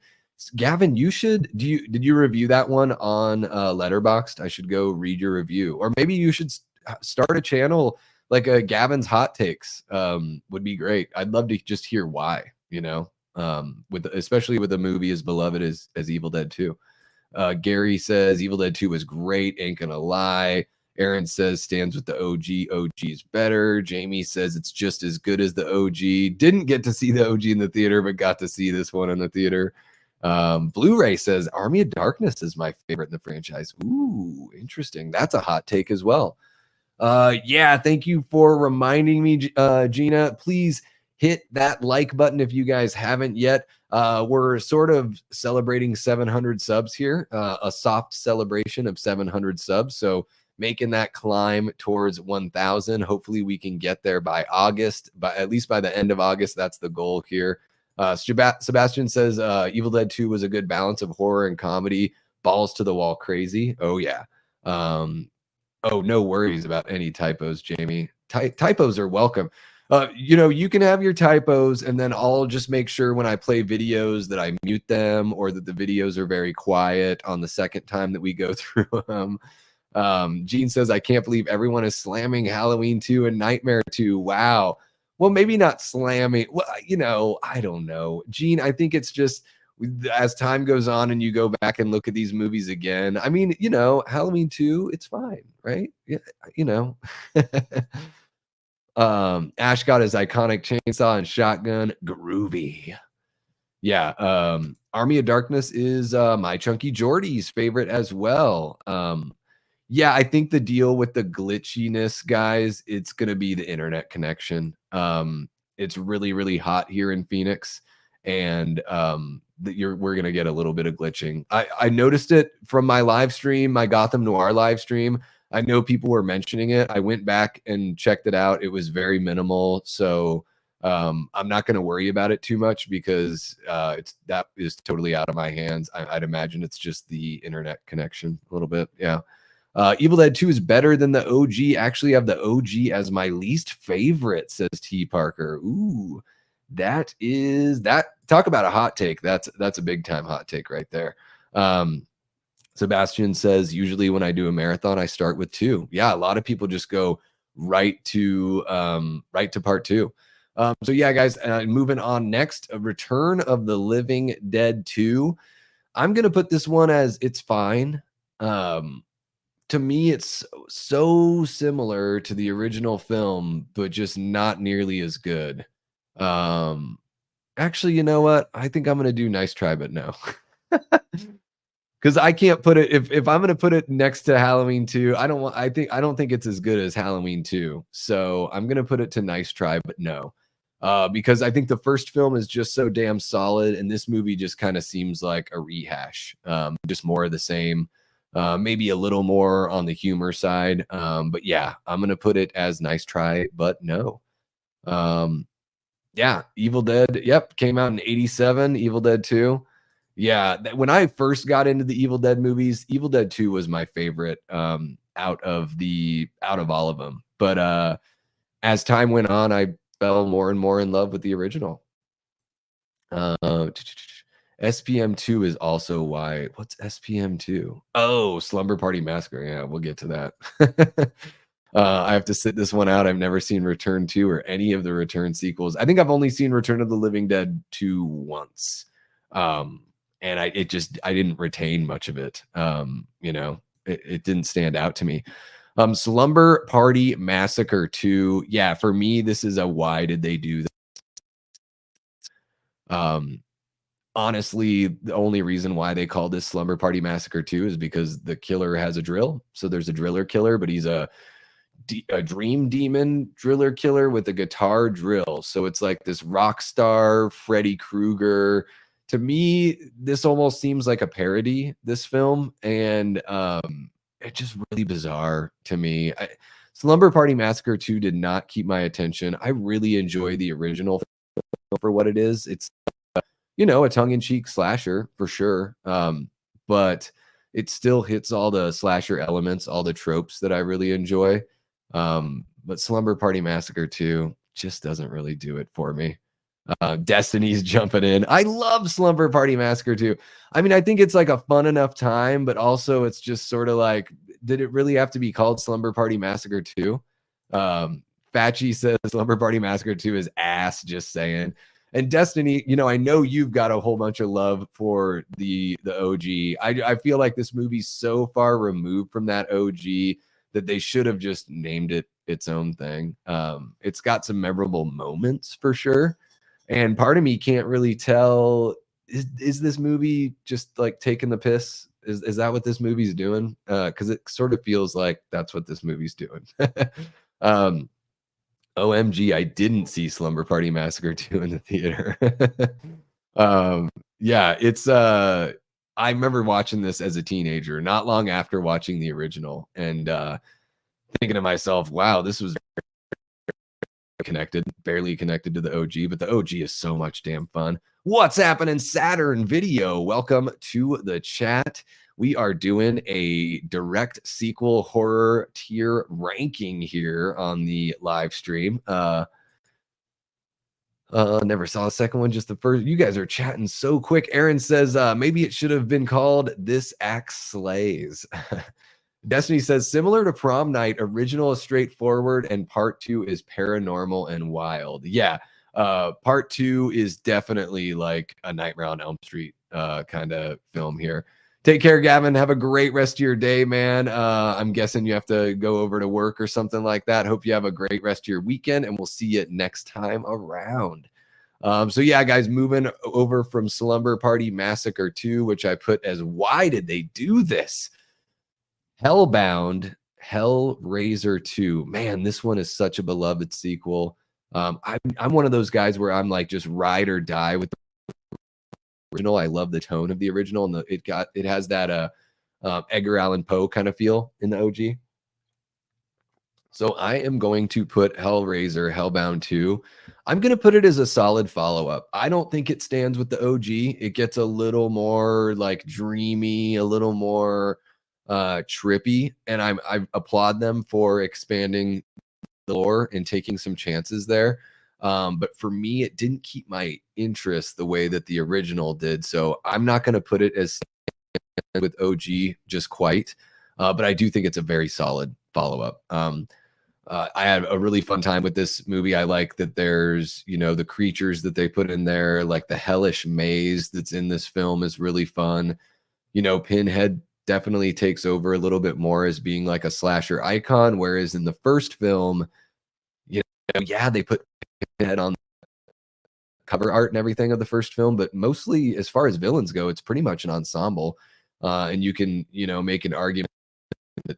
S1: you should did you review that one on Letterboxd? I should go read your review, or maybe you should start a channel like a Gavin's Hot Takes. Would be great. I'd love to just hear why. Especially with a movie as beloved as Evil Dead 2. Gary says Evil Dead 2 was great. Ain't gonna lie. Aaron says stands with the OG. OG's better. Jamie says it's just as good as the OG. Didn't get to see the OG in the theater, but got to see this one in the theater. Blu-ray says Army of Darkness is my favorite in the franchise. Ooh, interesting. That's a hot take as well. Yeah, thank you for reminding me, Gina. Please hit that like button if you guys haven't yet. We're sort of celebrating 700 subs here, a soft celebration of 700 subs. So making that climb towards 1,000. Hopefully we can get there by August, at least by the end of August. That's the goal here. Sebastian says Evil Dead 2 was a good balance of horror and comedy. Balls to the wall crazy. Oh, yeah. Oh, no worries about any typos, Jamie. Typos are welcome. You can have your typos, and then I'll just make sure when I play videos that I mute them or that the videos are very quiet on the second time that we go through them. Gene says, I can't believe everyone is slamming Halloween 2 and Nightmare 2. Wow. Well, maybe not slamming. Well, I don't know. Gene, I think it's just as time goes on and you go back and look at these movies again. I mean, Halloween 2, it's fine, right? Yeah, Ash got his iconic chainsaw and shotgun. Groovy. Yeah. Army of Darkness is My Chunky Jordy's favorite as well. Yeah, I think the deal with the glitchiness, guys, it's going to be the internet connection. It's really, really hot here in Phoenix, and we're going to get a little bit of glitching. I noticed it from my live stream, my Gotham Noir live stream. I know people were mentioning it. I went back and checked it out. It was very minimal, so I'm not going to worry about it too much because that is totally out of my hands. I'd imagine it's just the internet connection a little bit. Yeah. Evil Dead 2 is better than the OG. Actually, I have the OG as my least favorite, says T. Parker. Ooh, that. Talk about a hot take. That's a big time hot take right there. Sebastian says, usually when I do a marathon, I start with 2. Yeah, a lot of people just go right to part 2. So yeah, guys, moving on next, Return of the Living Dead 2. I'm gonna put this one as it's fine. Um, to me, it's so similar to the original film, but just not nearly as good. Um, actually, you know what? I think I'm gonna do nice try, but no. Because I can't put it if I'm gonna put it next to Halloween 2, I don't think it's as good as Halloween 2. So I'm gonna put it to nice try, but no. Because I think the first film is just so damn solid, and this movie just kind of seems like a rehash. Just more of the same. Maybe a little more on the humor side. But yeah, I'm gonna put it as nice try, but no. Um, yeah, Evil Dead. Yep, came out in '87. Evil Dead 2. Yeah, when I first got into the Evil Dead movies, Evil Dead 2 was my favorite out of all of them. But as time went on, I fell more and more in love with the original. SPM2 is also why. What's SPM2? Oh, Slumber Party Massacre. Yeah, we'll get to that. I have to sit this one out. I've never seen Return 2 or any of the Return sequels. I think I've only seen Return of the Living Dead 2 once. And I didn't retain much of it. It didn't stand out to me. Slumber Party Massacre 2. Yeah, for me, this is a why did they do that? Honestly, the only reason why they call this Slumber Party Massacre 2 is because the killer has a drill. So there's a driller killer, but he's a dream demon driller killer with a guitar drill. So it's like this rock star Freddy Krueger. To me, this almost seems like a parody, this film, and it's just really bizarre to me. Slumber Party Massacre 2 did not keep my attention. I really enjoy the original for what it is. It's a tongue-in-cheek slasher for sure, but it still hits all the slasher elements, all the tropes that I really enjoy. But Slumber Party Massacre 2 just doesn't really do it for me. Destiny's jumping in. I love Slumber Party Massacre 2. I mean, I think it's like a fun enough time, but also it's just sort of like, did it really have to be called Slumber Party Massacre 2? Fatchy says Slumber Party Massacre 2 is ass, just saying. And Destiny, I know you've got a whole bunch of love for the OG. I feel like this movie's so far removed from that OG that they should have just named it its own thing. It's got some memorable moments for sure. And part of me can't really tell, is this movie just like taking the piss? Is that what this movie's doing? Because it sort of feels like that's what this movie's doing. OMG, I didn't see Slumber Party Massacre 2 in the theater. Yeah, it's I remember watching this as a teenager, not long after watching the original, and thinking to myself, wow, this was barely connected to the OG, but the OG is so much damn fun. What's happening, Saturn Video? Welcome to the chat. We are doing a direct sequel horror tier ranking here on the live stream. Never saw a second one, just the first. You guys are chatting so quick. Aaron says maybe it should have been called This Axe Slays. Destiny says similar to Prom Night, original is straightforward and part 2 is paranormal and wild. Yeah, part 2 is definitely like a Nightmare on Elm Street kind of film here. Take care, Gavin. Have a great rest of your day, man. I'm guessing you have to go over to work or something like that. Hope you have a great rest of your weekend, and we'll see you next time around. So yeah, guys, moving over from Slumber Party Massacre 2, which I put as why did they do this? Hellbound, Hellraiser 2. Man, this one is such a beloved sequel. I'm one of those guys where I'm like just ride or die with the original. I love the tone of the original, and it has that Edgar Allan Poe kind of feel in the OG. So I am going to put Hellraiser, Hellbound 2. I'm going to put it as a solid follow-up. I don't think it stands with the OG. It gets a little more like dreamy, a little more trippy, and I applaud them for expanding the lore and taking some chances there. But for me, it didn't keep my interest the way that the original did. So I'm not going to put it as with OG just quite. But I do think it's a very solid follow-up. I had a really fun time with this movie. I like that there's, the creatures that they put in there, like the hellish maze that's in this film is really fun. Pinhead definitely takes over a little bit more as being like a slasher icon, whereas in the first film, yeah, they put Pinhead on cover art and everything of the first film, but mostly as far as villains go, it's pretty much an ensemble. And you can, make an argument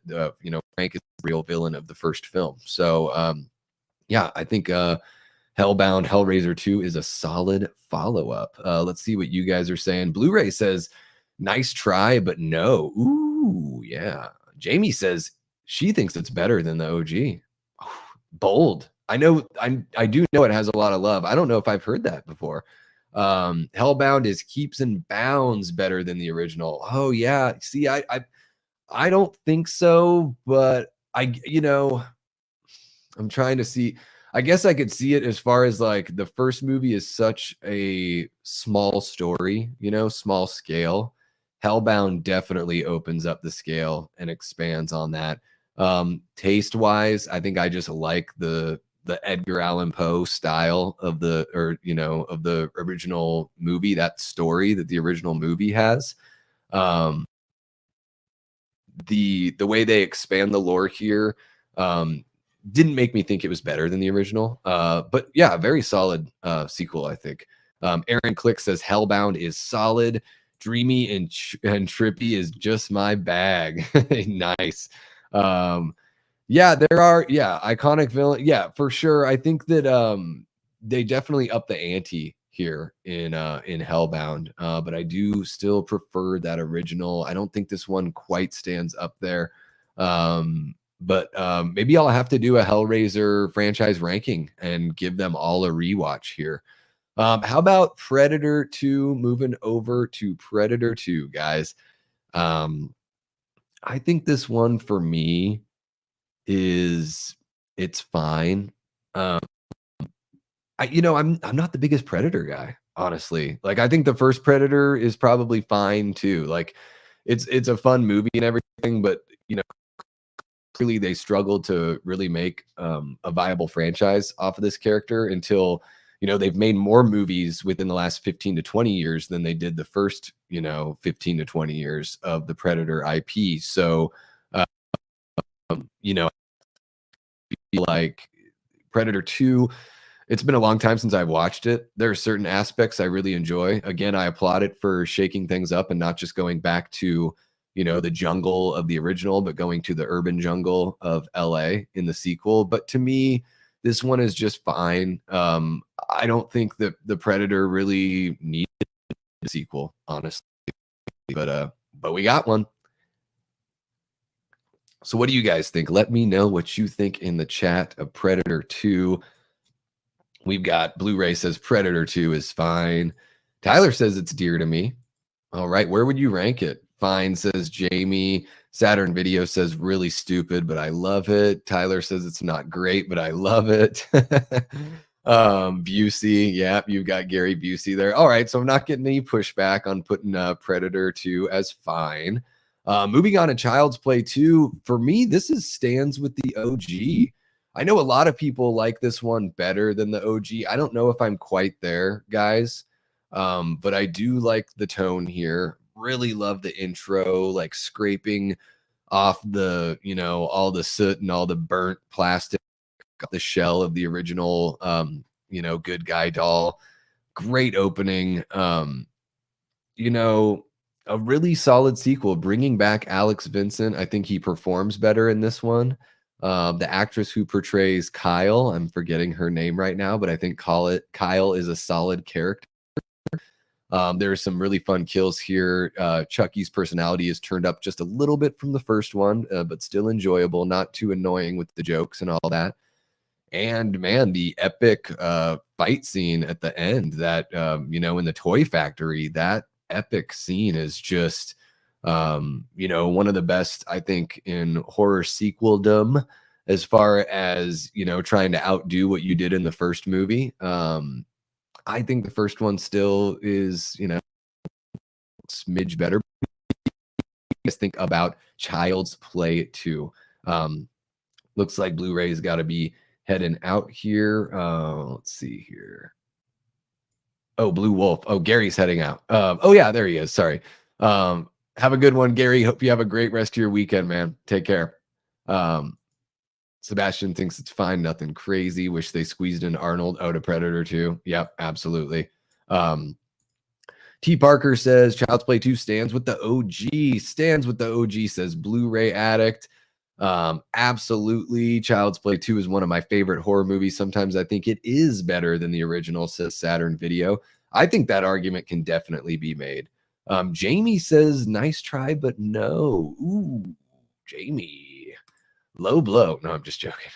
S1: that, Frank is the real villain of the first film. So, yeah, I think Hellbound Hellraiser 2 is a solid follow up. Let's see what you guys are saying. Blu-ray says, nice try, but no. Ooh, yeah. Jamie says she thinks it's better than the OG. Bold. I know I do know it has a lot of love. I don't know if I've heard that before. Hellbound is keeps and bounds better than the original. Oh yeah. See, I don't think so, but I'm trying to see. I guess I could see it as far as like the first movie is such a small story, small scale. Hellbound definitely opens up the scale and expands on that. Taste wise, I think I just like the Edgar Allan Poe style of of the original movie, that story that the original movie has. Um, the way they expand the lore here um didn't make me think it was better than the original, but yeah, very solid sequel, I think. Aaron Click says Hellbound is solid, dreamy and trippy is just my bag. Nice. Yeah, there are, yeah, iconic villain. Yeah, for sure. I think that they definitely up the ante here in Hellbound. But I do still prefer that original. I don't think this one quite stands up there. But maybe I'll have to do a Hellraiser franchise ranking and give them all a rewatch here. How about Predator 2? Moving over to Predator 2, guys. Um, I think this one for me is it's fine. Um, I'm not the biggest Predator guy, honestly. Like I think the first Predator is probably fine too. Like it's a fun movie and everything, but clearly they struggled to really make a viable franchise off of this character until they've made more movies within the last 15 to 20 years than they did the first 15 to 20 years of the Predator IP. So you know like Predator 2, it's been a long time since I've watched it. There are certain aspects I really enjoy. Again, I applaud it for shaking things up and not just going back to, the jungle of the original, but going to the urban jungle of LA in the sequel. But to me, this one is just fine. I don't think that the Predator really needed a sequel, honestly. But we got one. So what do you guys think? Let me know what you think in the chat of Predator 2. We've got Blu-ray says Predator 2 is fine. Tyler says it's dear to me. All right, where would you rank it? Fine, says Jamie. Saturn Video says really stupid, but I love it. Tyler says it's not great, but I love it. Busey, yeah, you've got Gary Busey there. All right, so I'm not getting any pushback on putting Predator 2 as fine. Moving on to Child's Play 2, for me, this stands with the OG. I know a lot of people like this one better than the OG. I don't know if I'm quite there, guys. But I do like the tone here. Really love the intro, like scraping off the, all the soot and all the burnt plastic, the shell of the original, good guy doll. Great opening. You know, a really solid sequel, bringing back Alex Vincent. I think he performs better in this one. The actress who portrays Kyle, I'm forgetting her name right now, but I think Kyle is a solid character. There are some really fun kills here. Chucky's personality is turned up just a little bit from the first one, but still enjoyable, not too annoying with the jokes and all that. And man, the epic fight scene at the end that, in the toy factory, that epic scene is just, one of the best, I think, in horror sequeldom as far as, trying to outdo what you did in the first movie. I think the first one still is, smidge better. Just think about Child's Play 2. Looks like Blu-ray's got to be heading out here. Let's see here. Oh, Blue Wolf. Oh, Gary's heading out. Oh yeah, there he is. Sorry. Have a good one, Gary. Hope you have a great rest of your weekend, man. Take care. Um, Sebastian thinks it's fine, nothing crazy. Wish they squeezed in Arnold out of Predator 2. Yep, absolutely. T. Parker says Child's Play 2 stands with the OG. Stands with the OG, says Blu-ray Addict. Absolutely. Child's Play 2 is one of my favorite horror movies. Sometimes I think it is better than the original, says Saturn Video. I think that argument can definitely be made. Jamie says, nice try, but no. Ooh, Jamie. Low blow. No, I'm just joking.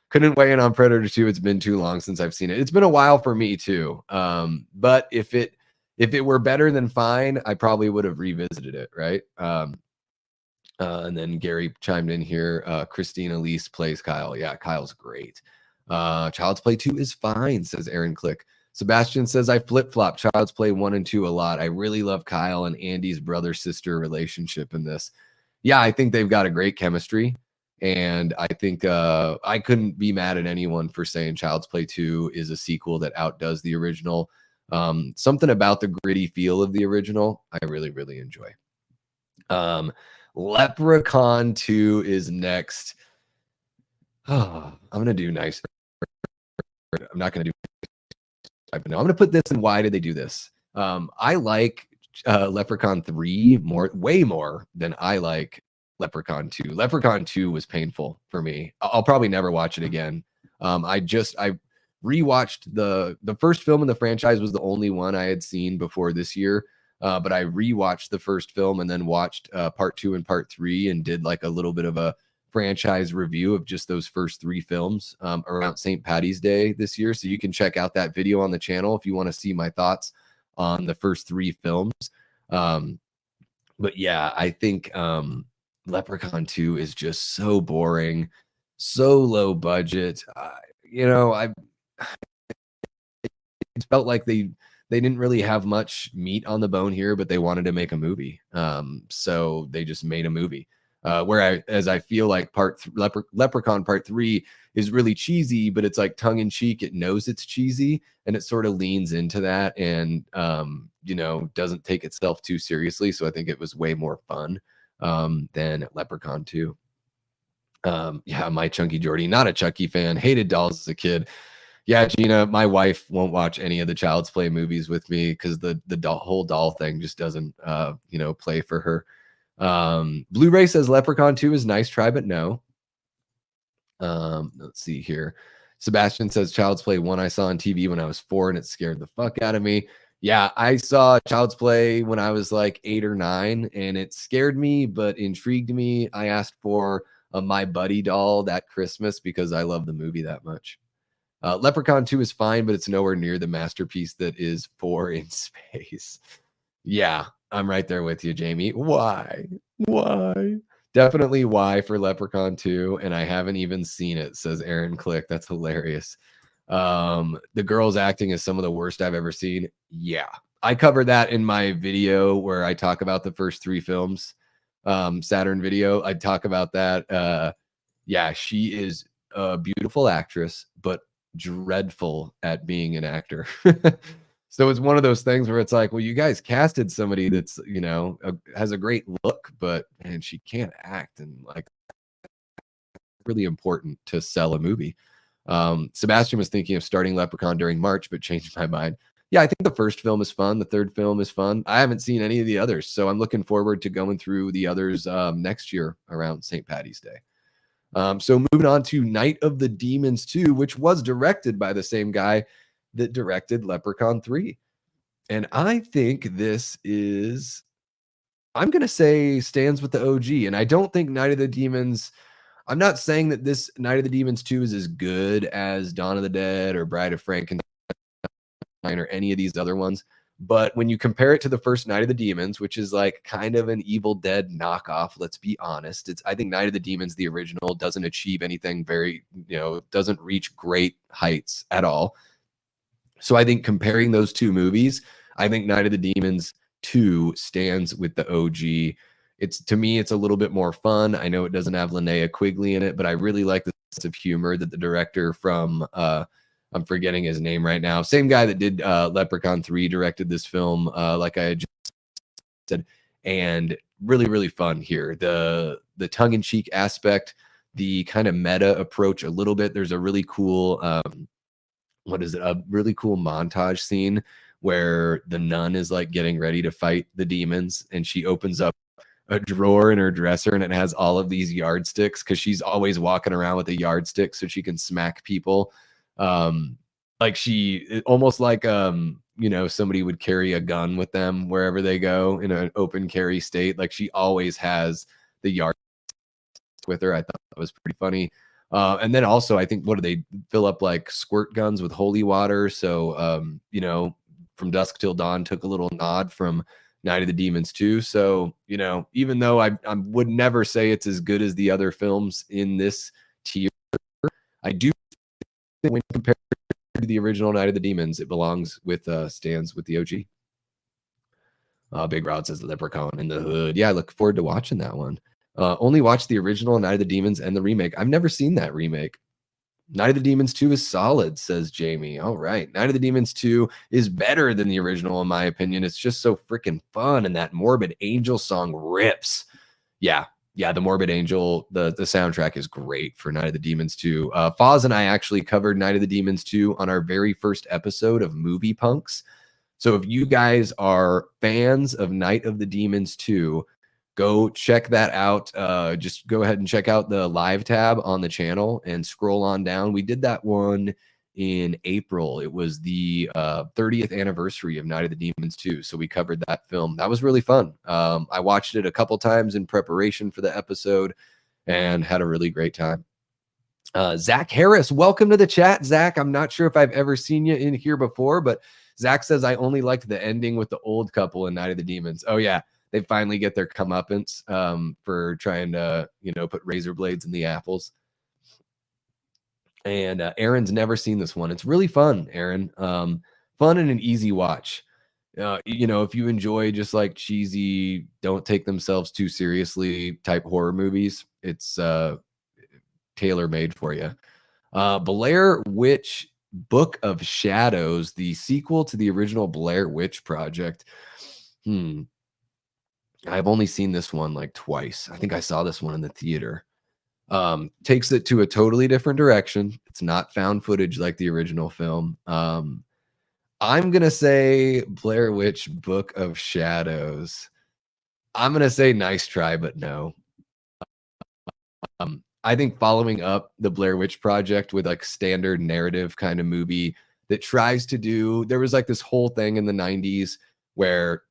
S1: Couldn't weigh in on Predator 2. It's been too long since I've seen it. It's been a while for me too. But if it were better than fine, I probably would have revisited it, right? And then Gary chimed in here. Christina Elise plays Kyle. Yeah, Kyle's great. Child's Play 2 is fine, says Aaron Click. Sebastian says, I flip-flop Child's Play 1 and 2 a lot. I really love Kyle and Andy's brother-sister relationship in this. Yeah, I think they've got a great chemistry. And I think I couldn't be mad at anyone for saying Child's Play 2 is a sequel that outdoes the original. Something about the gritty feel of the original, I really, really enjoy. Leprechaun 2 is next. Oh, I'm going to do nice. I'm not going to do. No, I'm going to put this in. Why did they do this? I like Leprechaun 3 way more than I like Leprechaun 2. Leprechaun 2 was painful for me. I'll probably never watch it again. I rewatched the first film in the franchise was the only one I had seen before this year. But I rewatched the first film and then watched part 2 and part 3 and did like a little bit of a franchise review of just those first 3 films around St. Patty's Day this year. So you can check out that video on the channel if you want to see my thoughts on the first 3 films. But yeah, I think Leprechaun 2 is just so boring, so low budget. I it felt like they didn't really have much meat on the bone here, but they wanted to make a movie. So they just made a movie. Whereas I feel like Leprechaun Part 3 is really cheesy, but it's like tongue in cheek. It knows it's cheesy and it sort of leans into that and, doesn't take itself too seriously. So I think it was way more fun than Leprechaun 2. Yeah, my Chunky Jordy, not a Chucky fan, hated dolls as a kid. Yeah, Gina, my wife won't watch any of the Child's Play movies with me because the whole doll thing just doesn't, play for her. Blu-ray says Leprechaun 2 is nice try, but no. Let's see here. Sebastian says Child's Play 1 I saw on TV when I was 4 and it scared the fuck out of me. Yeah, I saw Child's Play when I was like 8 or 9 and it scared me, but intrigued me. I asked for a My Buddy doll that Christmas because I love the movie that much. Leprechaun 2 is fine, but it's nowhere near the masterpiece that is 4 in Space. Yeah, I'm right there with you, Jamie. Why? Definitely why for Leprechaun 2, and I haven't even seen it, says Aaron Click. That's hilarious. The girls acting is some of the worst I've ever seen. Yeah, I covered that in my video where I talk about the first 3 films. Saturn Video, I talk about that. Yeah, she is a beautiful actress, but dreadful at being an actor. So it's one of those things where it's like, well, you guys casted somebody that's, has a great look, but man, she can't act, and like really important to sell a movie. Sebastian was thinking of starting Leprechaun during March, but changed my mind. Yeah, I think the first film is fun. The third film is fun. I haven't seen any of the others, so I'm looking forward to going through the others next year around St. Patty's Day. So moving on to Night of the Demons 2, which was directed by the same guy that directed Leprechaun 3. And I think this is, I'm going to say, stands with the OG. And I don't think Night of the Demons, I'm not saying that this Night of the Demons 2 is as good as Dawn of the Dead or Bride of Frankenstein or any of these other ones. But when you compare it to the first Night of the Demons, which is like kind of an Evil Dead knockoff, let's be honest. I think Night of the Demons, the original, doesn't achieve anything doesn't reach great heights at all. So I think comparing those 2 movies, I think Night of the Demons 2 stands with the OG. It's, to me, it's a little bit more fun. I know it doesn't have Linnea Quigley in it, but I really like the sense of humor that the director from I'm forgetting his name right now. Same guy that did Leprechaun 3 directed this film, like I had just said, and really, really fun here. The tongue-in-cheek aspect, the kind of meta approach a little bit. There's a really cool what is it? A really cool montage scene where the nun is like getting ready to fight the demons, and she opens up a drawer in her dresser and it has all of these yardsticks because she's always walking around with a yardstick so she can smack people. Like almost like you know, somebody would carry a gun with them wherever they go in an open carry state. Like she always has the yard with her. I thought that was pretty funny. And then also, I think, what do they fill up like squirt guns with holy water? So, you know, From Dusk Till Dawn took a little nod from Night of the Demons too. So, you know, even though I would never say it's as good as the other films in this tier, I do think when compared to the original Night of the Demons, it belongs with stands with the OG. Big Rod says Leprechaun in the Hood. Yeah, I look forward to watching that one. Only watched the original Night of the Demons and the remake. I've never seen that remake. Night of the Demons 2 is solid, says Jamie. All right. Night of the Demons 2 is better than the original, in my opinion. It's just so freaking fun, and that Morbid Angel song rips. Yeah. Yeah, the Morbid Angel, the soundtrack is great for Night of the Demons 2. Foz and I actually covered Night of the Demons 2 on our very first episode of Movie Punks. So if you guys are fans of Night of the Demons 2, go check that out. Just go ahead and check out the live tab on the channel and scroll on down. We did that one in April. It was the 30th anniversary of Night of the Demons 2. So we covered that film. That was really fun. I watched it a couple times in preparation for the episode and had a really great time. Zach Harris, welcome to the chat, Zach. I'm not sure if I've ever seen you in here before, but Zach says, I only liked the ending with the old couple in Night of the Demons. Oh, yeah. They finally get their comeuppance for trying to, you know, put razor blades in the apples. And Aaron's never seen this one. It's really fun, Aaron. Fun and an easy watch. You know, if you enjoy just like cheesy, don't take themselves too seriously type horror movies, it's tailor-made for you. Blair Witch Book of Shadows, the sequel to the original Blair Witch Project. I've only seen this one like twice. I think I saw this one in the theater. Takes it to a totally different direction. It's not found footage like the original film. I'm going to say Blair Witch Book of Shadows. I'm going to say nice try, but no. I think following up the Blair Witch Project with like standard narrative kind of movie that tries to do, there was like this whole thing in the 90s where,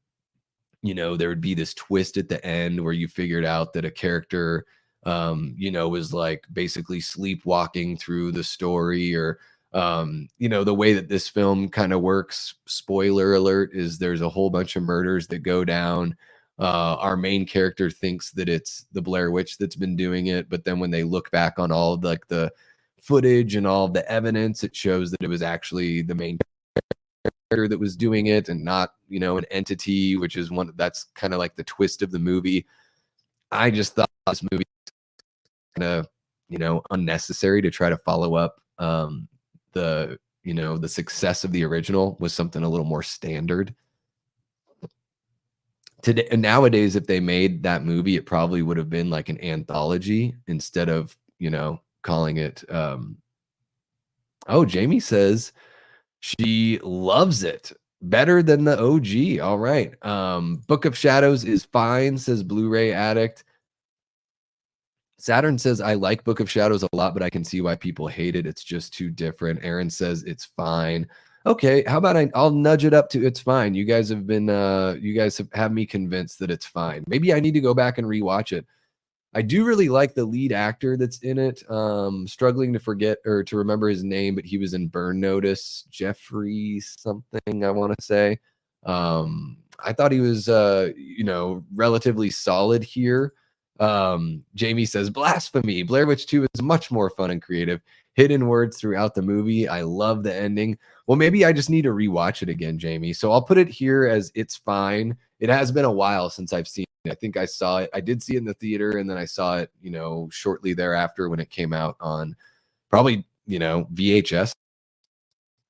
S1: you know, there would be this twist at the end where you figured out that a character, you know, was like basically sleepwalking through the story, or, you know, the way that this film kind of works, spoiler alert, is there's a whole bunch of murders that go down. Our main character thinks that it's the Blair Witch that's been doing it, but then when they look back on all of like the footage and all of the evidence, it shows that it was actually the main character that was doing it and not, you know, an entity, which is one that's kind of like the twist of the movie. I just thought this movie was kind of, you know, unnecessary to try to follow up the, you know, the success of the original was something a little more standard. Today, nowadays, if they made that movie, it probably would have been like an anthology instead of, you know, calling it. Oh, Jamie says she loves it better than the OG. All right. Book of Shadows is fine, says Blu-ray Addict. Saturn says, I like Book of Shadows a lot, but I can see why people hate it. It's just too different. Aaron says it's fine. Okay, how about I'll nudge it up to it's fine. You guys have been you guys have me convinced that it's fine. Maybe I need to go back and rewatch it. I do really like the lead actor that's in it. Struggling to forget or to remember his name, but he was in Burn Notice. Jeffrey something, I want to say. I thought he was you know, relatively solid here. Jamie says, blasphemy. Blair Witch 2 is much more fun and creative. Hidden words throughout the movie. I love the ending. Well, maybe I just need to rewatch it again, Jamie. So I'll put it here as it's fine. it has been a while since I've seen it. I think I saw it. I did see it in the theater, and then I saw it, shortly thereafter when it came out on probably, VHS.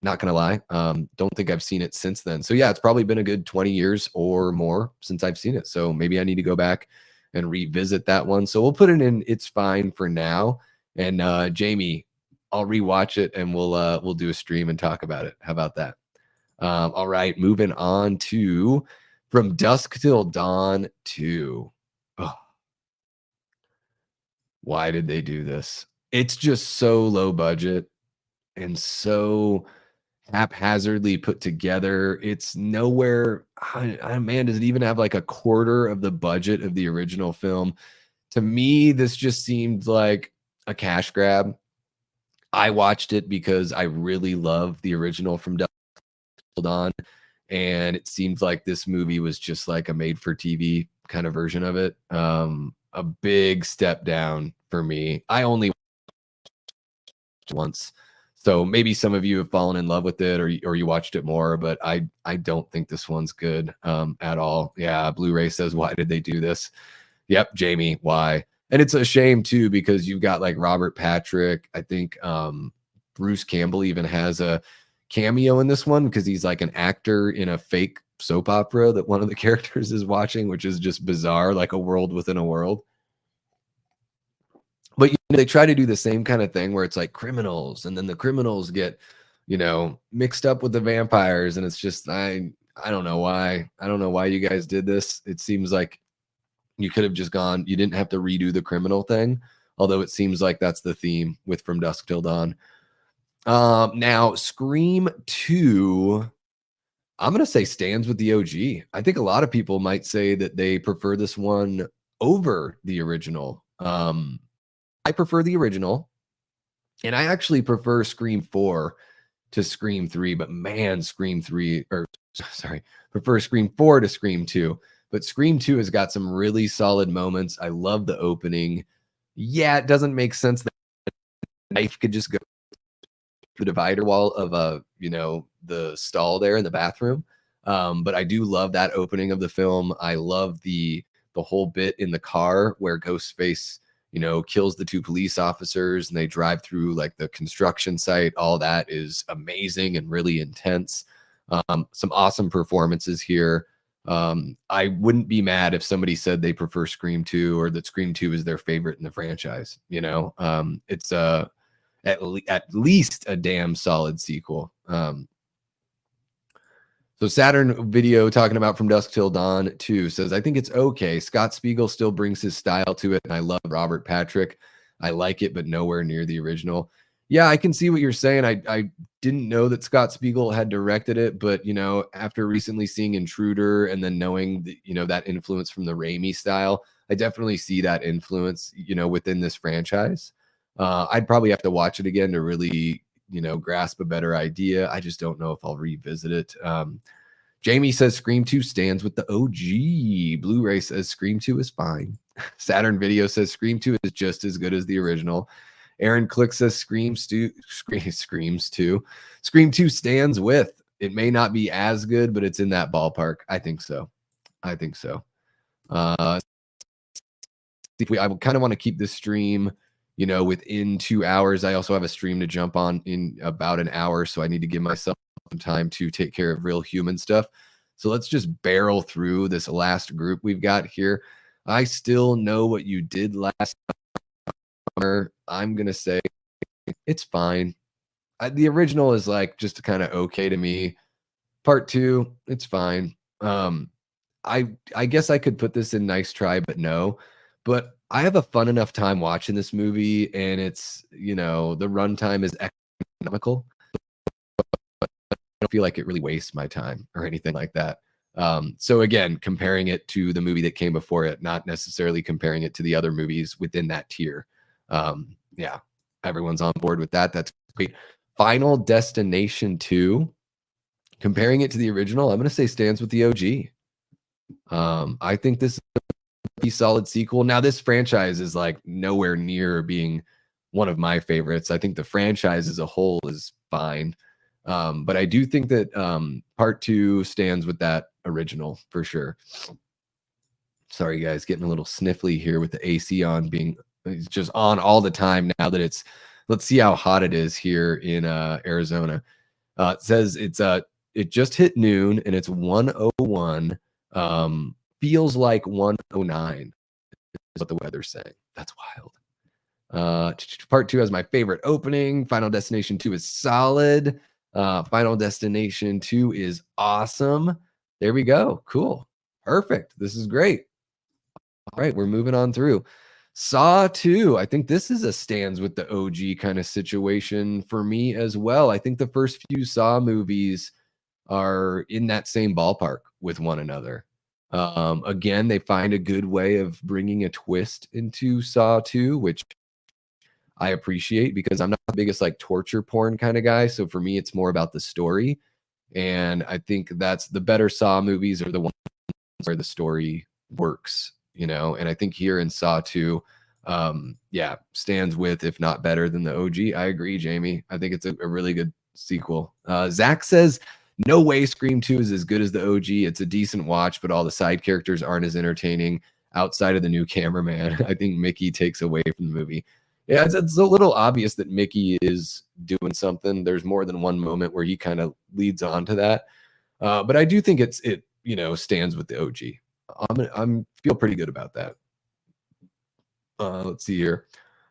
S1: Not gonna lie. Don't think I've seen it since then. So yeah, it's probably been a good 20 years or more since I've seen it. So maybe I need to go back and revisit that one. So we'll put it in It's Fine for now. And Jamie, I'll rewatch it and we'll do a stream and talk about it. How about that? All right, moving on to From Dusk Till Dawn 2. Oh, why did they do this? It's just so low budget and so haphazardly put together. It's nowhere. Man, does it even have like a quarter of the budget of the original film? To me, this just seemed like a cash grab. I watched it because I really love the original From Dusk Till Dawn, and it seemed like this movie was just like a made-for-TV kind of version of it. A big step down for me. I only watched once. So maybe some of you have fallen in love with it, or you watched it more, but I don't think this one's good at all. Yeah, Blu-ray says, why did they do this? Yep, Jamie, why? And it's a shame too, because you've got like Robert Patrick. I think Bruce Campbell even has a cameo in this one because he's like an actor in a fake soap opera that one of the characters is watching, which is just bizarre, like a world within a world. But they try to do the same kind of thing where it's like criminals, and then the criminals get, mixed up with the vampires, and it's just I don't know why. I don't know why you guys did this. It seems like you could have just gone. You didn't have to redo the criminal thing, although it seems like that's the theme with From Dusk Till Dawn. Now Scream 2, I'm gonna say stands with the OG. I think a lot of people might say that they prefer this one over the original. I prefer the original, and I actually prefer Scream 4 to Scream 3, but man, prefer Scream 4 to Scream 2. But Scream 2 has got some really solid moments. I love the opening. Yeah, it doesn't make sense that the knife could just go the divider wall of the stall there in the bathroom. But I do love that opening of the film. I love the whole bit in the car where Ghostface kills the two police officers and they drive through like the construction site. All that is amazing and really intense. Some awesome performances here. I wouldn't be mad if somebody said they prefer Scream 2 or that Scream 2 is their favorite in the franchise. It's at least a damn solid sequel. So Saturn Video talking about From Dusk Till Dawn 2 says, I think it's okay. Scott Spiegel still brings his style to it, and I love Robert Patrick. I like it, but nowhere near the original. Yeah, I can see what you're saying. I didn't know that Scott Spiegel had directed it, but, after recently seeing Intruder and then knowing, that influence from the Raimi style, I definitely see that influence, within this franchise. I'd probably have to watch it again to really grasp a better idea. I just don't know if I'll revisit it. Jamie says Scream 2 stands with the OG. Blu-ray says Scream 2 is fine. Saturn Video says Scream 2 is just as good as the original. Aaron Click says Screams 2. Scream 2 stands with. It may not be as good, but it's in that ballpark. I think so. I kind of want to keep this stream within 2 hours. I also have a stream to jump on in about an hour, so I need to give myself some time to take care of real human stuff. So let's just barrel through this last group we've got here. I Still Know What You Did Last Summer. I'm going to say it's fine. The original is like just kind of okay to me. Part 2, it's fine. I guess I could put this in nice try, but no. But I have a fun enough time watching this movie, and it's, the runtime is economical. I don't feel like it really wastes my time or anything like that. So again, comparing it to the movie that came before it, not necessarily comparing it to the other movies within that tier. Yeah, everyone's on board with that. That's great. Final Destination 2, comparing it to the original, I'm going to say stands with the OG. I think this be solid sequel. Now this franchise is like nowhere near being one of my favorites. I think the franchise as a whole is fine. But I do think that part 2 stands with that original for sure. Sorry, guys, getting a little sniffly here with the AC on, being it's just on all the time now that it's. Let's see how hot it is here in Arizona. It says it just hit noon and it's 101. Feels like 109 is what the weather's saying. That's wild. Part 2 has my favorite opening. Final Destination 2 is solid. Final Destination 2 is awesome. There we go. Cool. Perfect. This is great. All right, we're moving on through. Saw 2. I think this is a stands with the OG kind of situation for me as well. I think the first few Saw movies are in that same ballpark with one another. Again, they find a good way of bringing a twist into Saw 2, which I appreciate because I'm not the biggest like torture porn kind of guy. So for me, it's more about the story. And I think that's the better Saw movies are the ones where the story works, you know. And I think here in Saw 2, yeah, stands with, if not better than the OG. I agree, Jamie. I think it's a really good sequel. Zach says, no way Scream 2 is as good as the OG. It's a decent watch, but all the side characters aren't as entertaining outside of the new cameraman. I think Mickey takes away from the movie. Yeah, it's a little obvious that Mickey is doing something. There's more than one moment where he kind of leads on to that. But I do think it you know, stands with the OG. I'm feel pretty good about that. Let's see here.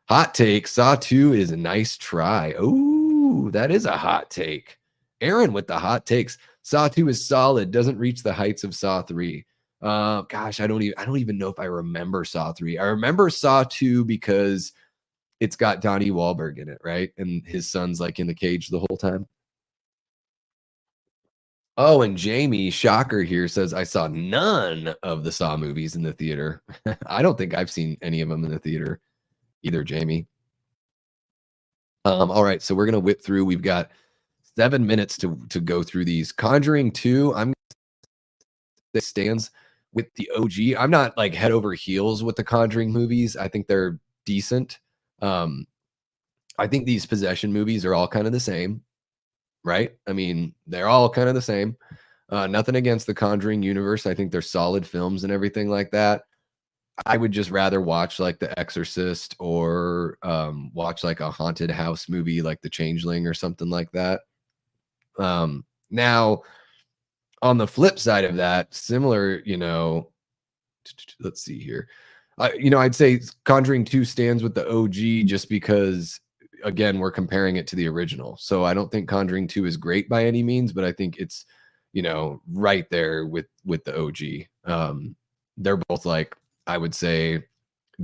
S1: Hot take. Saw 2 is a nice try. Oh, that is a hot take. Aaron with the hot takes. Saw 2 is solid. Doesn't reach the heights of Saw 3. Gosh, I don't even know if I remember Saw 3. I remember Saw 2 because it's got Donnie Wahlberg in it, right? And his son's like in the cage the whole time. Oh, and Jamie, shocker here, says, I saw none of the Saw movies in the theater. I don't think I've seen any of them in the theater either, Jamie. All right, so we're going to whip through. We've got 7 minutes to go through these. Conjuring 2, this stands with the OG. I'm not like head over heels with the Conjuring movies. I think they're decent. I think these possession movies are all kind of the same, right? I mean, they're all kind of the same. Nothing against the Conjuring universe. I think they're solid films and everything like that. I would just rather watch like The Exorcist or watch like a haunted house movie like The Changeling or something like that. Now, on the flip side of that, similar, you know, let's see here. You know, I'd say Conjuring 2 stands with the OG just because, again, we're comparing it to the original. So I don't think Conjuring 2 is great by any means, but I think it's, you know, right there with the OG. They're both like, I would say,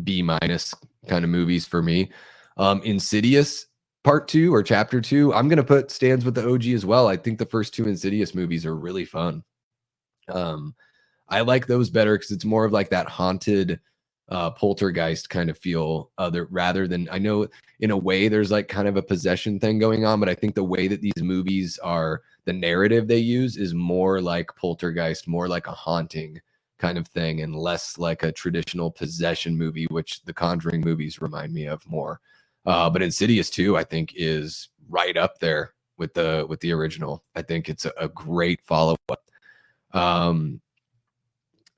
S1: B- kind of movies for me. Insidious Part 2 or Chapter 2, I'm gonna put stands with the OG as well. I think the first 2 Insidious movies are really fun. I like those better because it's more of like that haunted poltergeist kind of feel, rather than, I know in a way there's like kind of a possession thing going on, but I think the way that these movies are, the narrative they use is more like poltergeist, more like a haunting kind of thing, and less like a traditional possession movie, which the Conjuring movies remind me of more. But Insidious 2, I think, is right up there with the original. I think it's a great follow-up.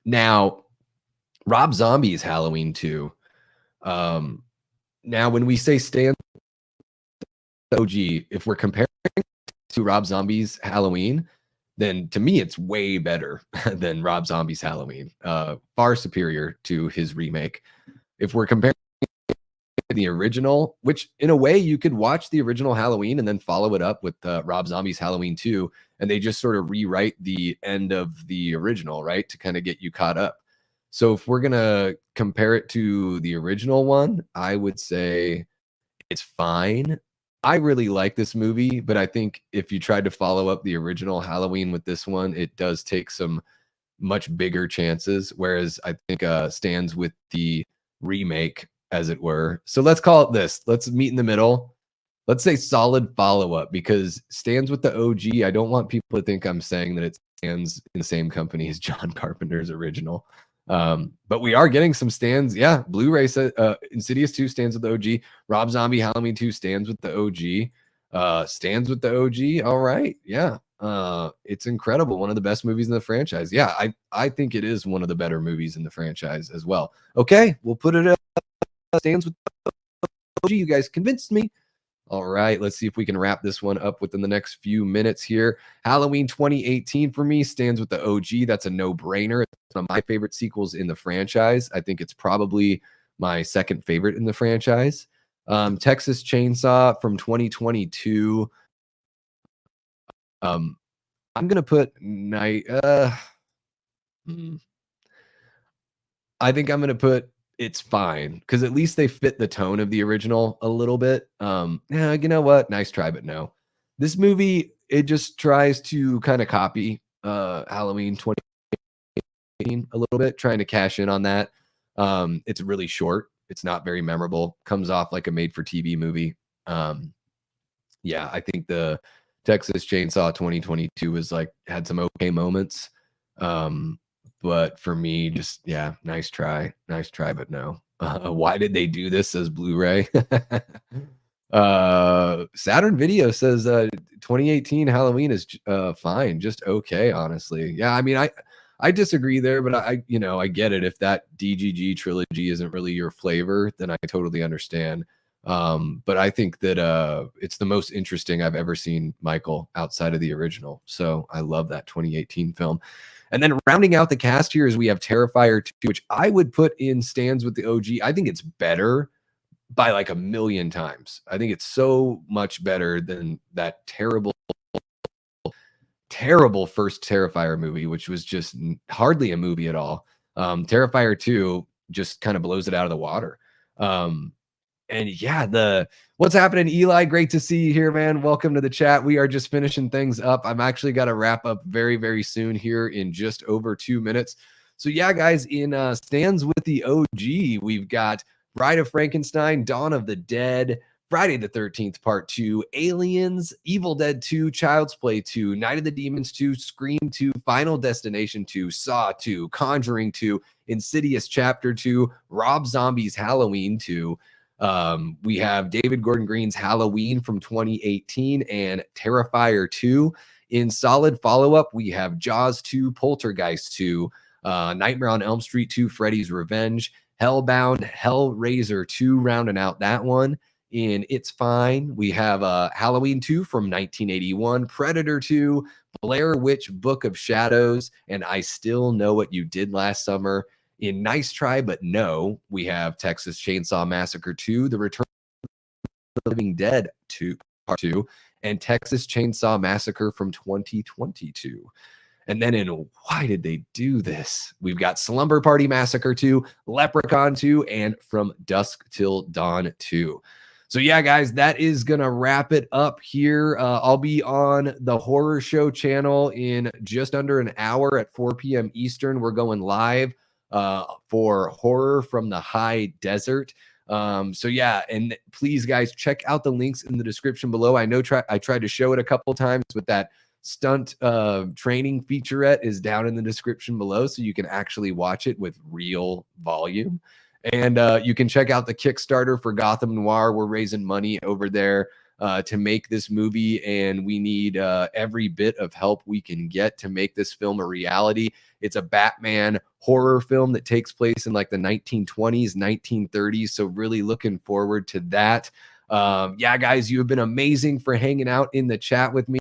S1: Now, Rob Zombie's Halloween 2. Now, when we say stand OG, if we're comparing to Rob Zombie's Halloween, then to me it's way better than Rob Zombie's Halloween. Far superior to his remake. If we're comparing the original, which in a way you could watch the original Halloween and then follow it up with Rob Zombie's Halloween 2, and they just sort of rewrite the end of the original, right, to kind of get you caught up. So if we're gonna compare it to the original one, I would say it's fine. I really like this movie, but I think if you tried to follow up the original Halloween with this one, it does take some much bigger chances, whereas I think stands with the remake, as it were. So let's call it this. Let's meet in the middle. Let's say solid follow-up, because stands with the OG. I don't want people to think I'm saying that it stands in the same company as John Carpenter's original. But we are getting some stands. Yeah, Blu-ray Insidious 2 stands with the OG. Rob Zombie Halloween 2 stands with the OG. Stands with the OG. All right. Yeah. It's incredible. One of the best movies in the franchise. Yeah, I think it is one of the better movies in the franchise as well. Okay, we'll put it Stands with the OG. You guys convinced me. All right, let's see if we can wrap this one up within the next few minutes here. Halloween 2018 for me stands with the OG. That's a no-brainer. It's one of my favorite sequels in the franchise. I think it's probably my second favorite in the franchise. Texas Chainsaw from 2022. I'm gonna put night. I think I'm gonna put it's fine because at least they fit the tone of the original a little bit. Yeah, you know what? Nice try, but no. This movie it just tries to kind of copy Halloween 2018 a little bit, trying to cash in on that. It's really short. It's not very memorable. Comes off like a made-for-TV movie. Yeah, I think the Texas Chainsaw 2022 was like had some okay moments. But for me, just yeah, nice try, but no. Why did they do this as Blu-ray? Saturn Video says 2018 Halloween is fine, just okay, honestly. Yeah, I mean, I disagree there, but I you know I get it. If that DGG trilogy isn't really your flavor, then I totally understand. But I think that it's the most interesting I've ever seen Michael outside of the original. So I love that 2018 film. And then rounding out the cast here is we have Terrifier 2, which I would put in stands with the OG. I think it's better by like a million times. I think it's so much better than that terrible first Terrifier movie, which was just hardly a movie at all. Terrifier 2 just kind of blows it out of the water. And yeah, what's happening, Eli? Great to see you here, man. Welcome to the chat. We are just finishing things up. I'm actually got to wrap up very, very soon here in just over 2 minutes. So yeah, guys, in stands with the OG, we've got Bride of Frankenstein, Dawn of the Dead, Friday the 13th Part 2, Aliens, Evil Dead 2, Child's Play 2, Night of the Demons 2, Scream 2, Final Destination 2, Saw 2, Conjuring 2, Insidious Chapter 2, Rob Zombie's Halloween 2. We have David Gordon Green's Halloween from 2018 and Terrifier 2. In solid follow-up, we have Jaws 2, Poltergeist 2, Nightmare on Elm Street 2, Freddy's Revenge, Hellbound, Hellraiser 2, rounding out that one. In It's Fine, we have Halloween 2 from 1981, Predator 2, Blair Witch Book of Shadows, and I Still Know What You Did Last Summer. In Nice Try But No, we have Texas Chainsaw Massacre 2, The Return of the Living Dead 2, Part 2, and Texas Chainsaw Massacre from 2022. And then in Why Did They Do This? We've got Slumber Party Massacre 2, Leprechaun 2, and From Dusk Till Dawn 2. So yeah, guys, that is going to wrap it up here. I'll be on the Horror Show channel in just under an hour at 4 p.m. Eastern. We're going live for Horror from the High Desert. So yeah, and please, guys, check out the links in the description below. I know I tried to show it a couple times, but that stunt training featurette is down in the description below, so you can actually watch it with real volume. And you can check out the Kickstarter for Gotham Noir. We're raising money over there to make this movie, and we need every bit of help we can get to make this film a reality. It's a Batman horror film that takes place in like the 1920s, 1930s. So really looking forward to that. Yeah, guys, you have been amazing for hanging out in the chat with me.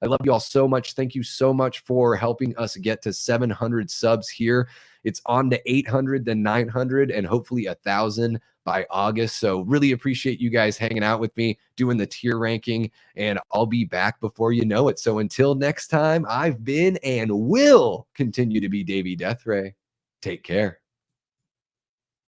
S1: I love you all so much. Thank you so much for helping us get to 700 subs here. It's on to 800, then 900, and hopefully 1,000 by August. So really appreciate you guys hanging out with me, doing the tier ranking, and I'll be back before you know it. So until next time, I've been and will continue to be Davey Deathray. Take care.